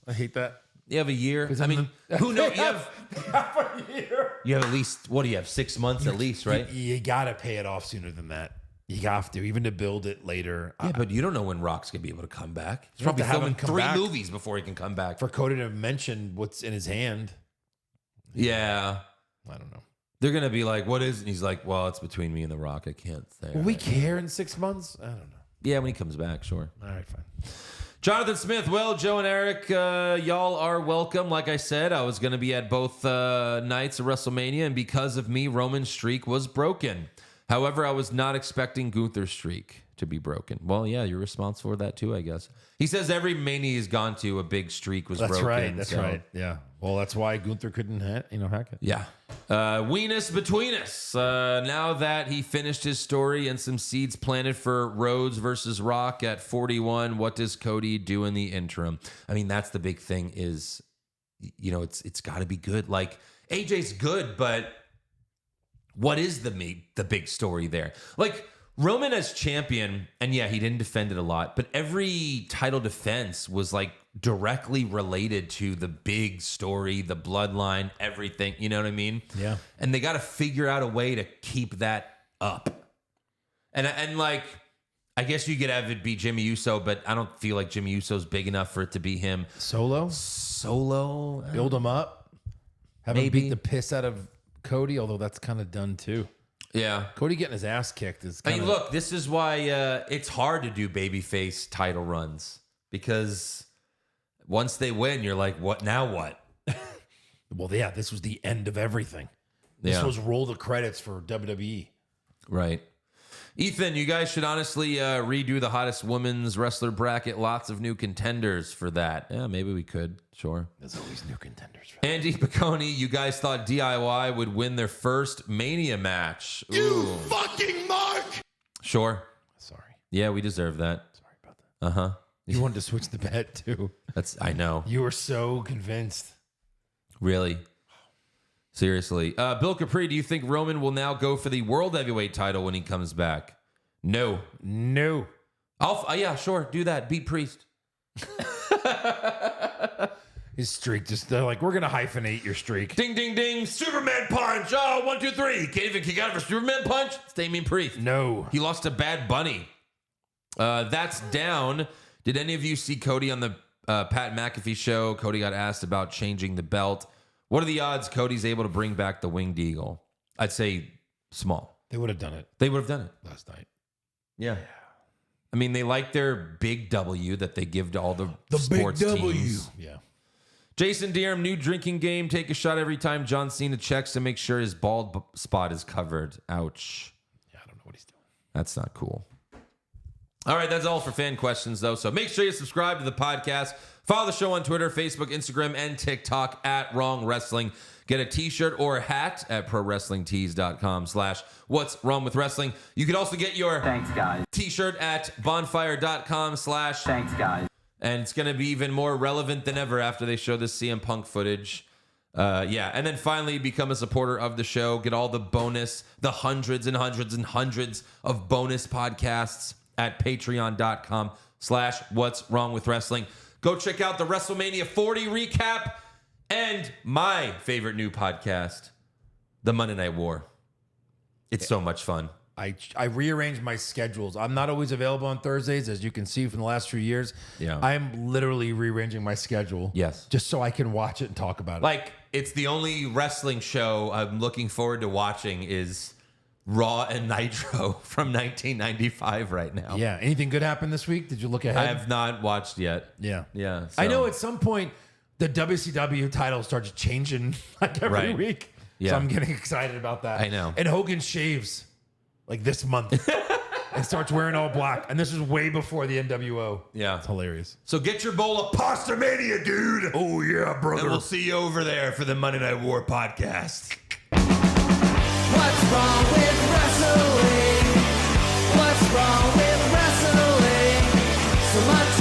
I hate that. You have a year. I mean, who knows? You have a year. You have at least, what do you have, 6 months at least, right? You got to pay it off sooner than that. You have to, even to build it later. Yeah, but you don't know when Rock's going to be able to come back. He's You have probably to have filming him come 3 back. movies before he can come back. For Cody to mention what's in his hand. Yeah. I don't know. They're going to be like, what is? And he's like, well, it's between me and The Rock. I can't say. Will we care in 6 months? I don't know. Yeah, when he comes back, sure. All right, fine. Jonathan Smith, well, Joe and Eric, y'all are welcome. Like I said, I was going to be at both nights of WrestleMania, and because of me, Roman's streak was broken. However, I was not expecting Gunther's streak to be broken. Well, yeah, you're responsible for that too, I guess. He says every Mania he's gone to, a big streak was broken. That's right. Yeah. Well, that's why Gunther couldn't hack it. Yeah. Weenus between us. Now that he finished his story and some seeds planted for Rhodes versus Rock at 41, what does Cody do in the interim? I mean, that's the big thing is, it's got to be good. Like, AJ's good, but what is the big story there? Like, Roman as champion, and yeah, he didn't defend it a lot, but every title defense was like directly related to the big story, the bloodline, everything. You know what I mean? Yeah. And they got to figure out a way to keep that up. And like, I guess you could have it be Jimmy Uso, but I don't feel like Jimmy Uso's big enough for it to be him. Solo? Build him up. Have him beat the piss out of Cody, although that's kind of done too. Yeah. Cody getting his ass kicked is I kind mean, look, this is why it's hard to do babyface title runs, because once they win, you're like, what now what? Well, yeah, this was the end of everything. This was roll the credits for WWE. Right. Ethan, you guys should honestly redo the hottest women's wrestler bracket. Lots of new contenders for that. Yeah, maybe we could. Sure. There's always new contenders for that. Andy Piccone, you guys thought DIY would win their first Mania match. Ooh. You fucking mark! Sure. Sorry. Yeah, we deserve that. Sorry about that. Uh-huh. You wanted to switch the bet too. I know. You were so convinced. Really? Seriously. Bill Capri, do you think Roman will now go for the World Heavyweight title when he comes back? No. Yeah, sure. Do that. Beat Priest. His streak they're like, we're going to hyphenate your streak. Ding, ding, ding. Superman punch. Oh, 1, 2, 3. Can't even kick out for Superman punch. It's Damian Priest. No. He lost to Bad Bunny. That's down. Did any of you see Cody on the Pat McAfee show? Cody got asked about changing the belt. What are the odds Cody's able to bring back the Winged Eagle? I'd say small. They would have done it. They would have done it last night. Yeah. I mean, they like their big W that they give to all the sports big W. teams. Yeah. Jason Deerham, new drinking game. Take a shot every time John Cena checks to make sure his bald spot is covered. Ouch. Yeah, I don't know what he's doing. That's not cool. All right, that's all for fan questions, though. So make sure you subscribe to the podcast. Follow the show on Twitter, Facebook, Instagram, and TikTok at Wrong Wrestling. Get a t-shirt or a hat at prowrestlingtees.com/what's wrong with wrestling. You can also get your t-shirt at bonfire.com/ Thanks, guys. and it's going to be even more relevant than ever after they show this CM Punk footage. And then finally become a supporter of the show. Get all the bonus, the hundreds and hundreds and hundreds of bonus podcasts at patreon.com/what's wrong with wrestling. Go check out the WrestleMania 40 recap and my favorite new podcast, The Monday Night War. It's so much fun. I rearranged my schedules. I'm not always available on Thursdays, as you can see from the last few years. Yeah. I'm literally rearranging my schedule. Yes. Just so I can watch it and talk about it. Like, it's the only wrestling show I'm looking forward to watching is Raw and Nitro from 1995 right now. Yeah. Anything good happened this week? Did you look ahead? I have not watched yet. Yeah. Yeah. I know so- at some point the WCW title starts changing like every Right. week. Yeah. So I'm getting excited about that. I know. And Hogan shaves. like this month, and starts wearing all black. And this is way before the NWO. Yeah. It's hilarious. So get your bowl of Pasta Mania, dude. Oh, yeah, brother. And we'll see you over there for the Monday Night War podcast. What's wrong with wrestling? What's wrong with wrestling? So much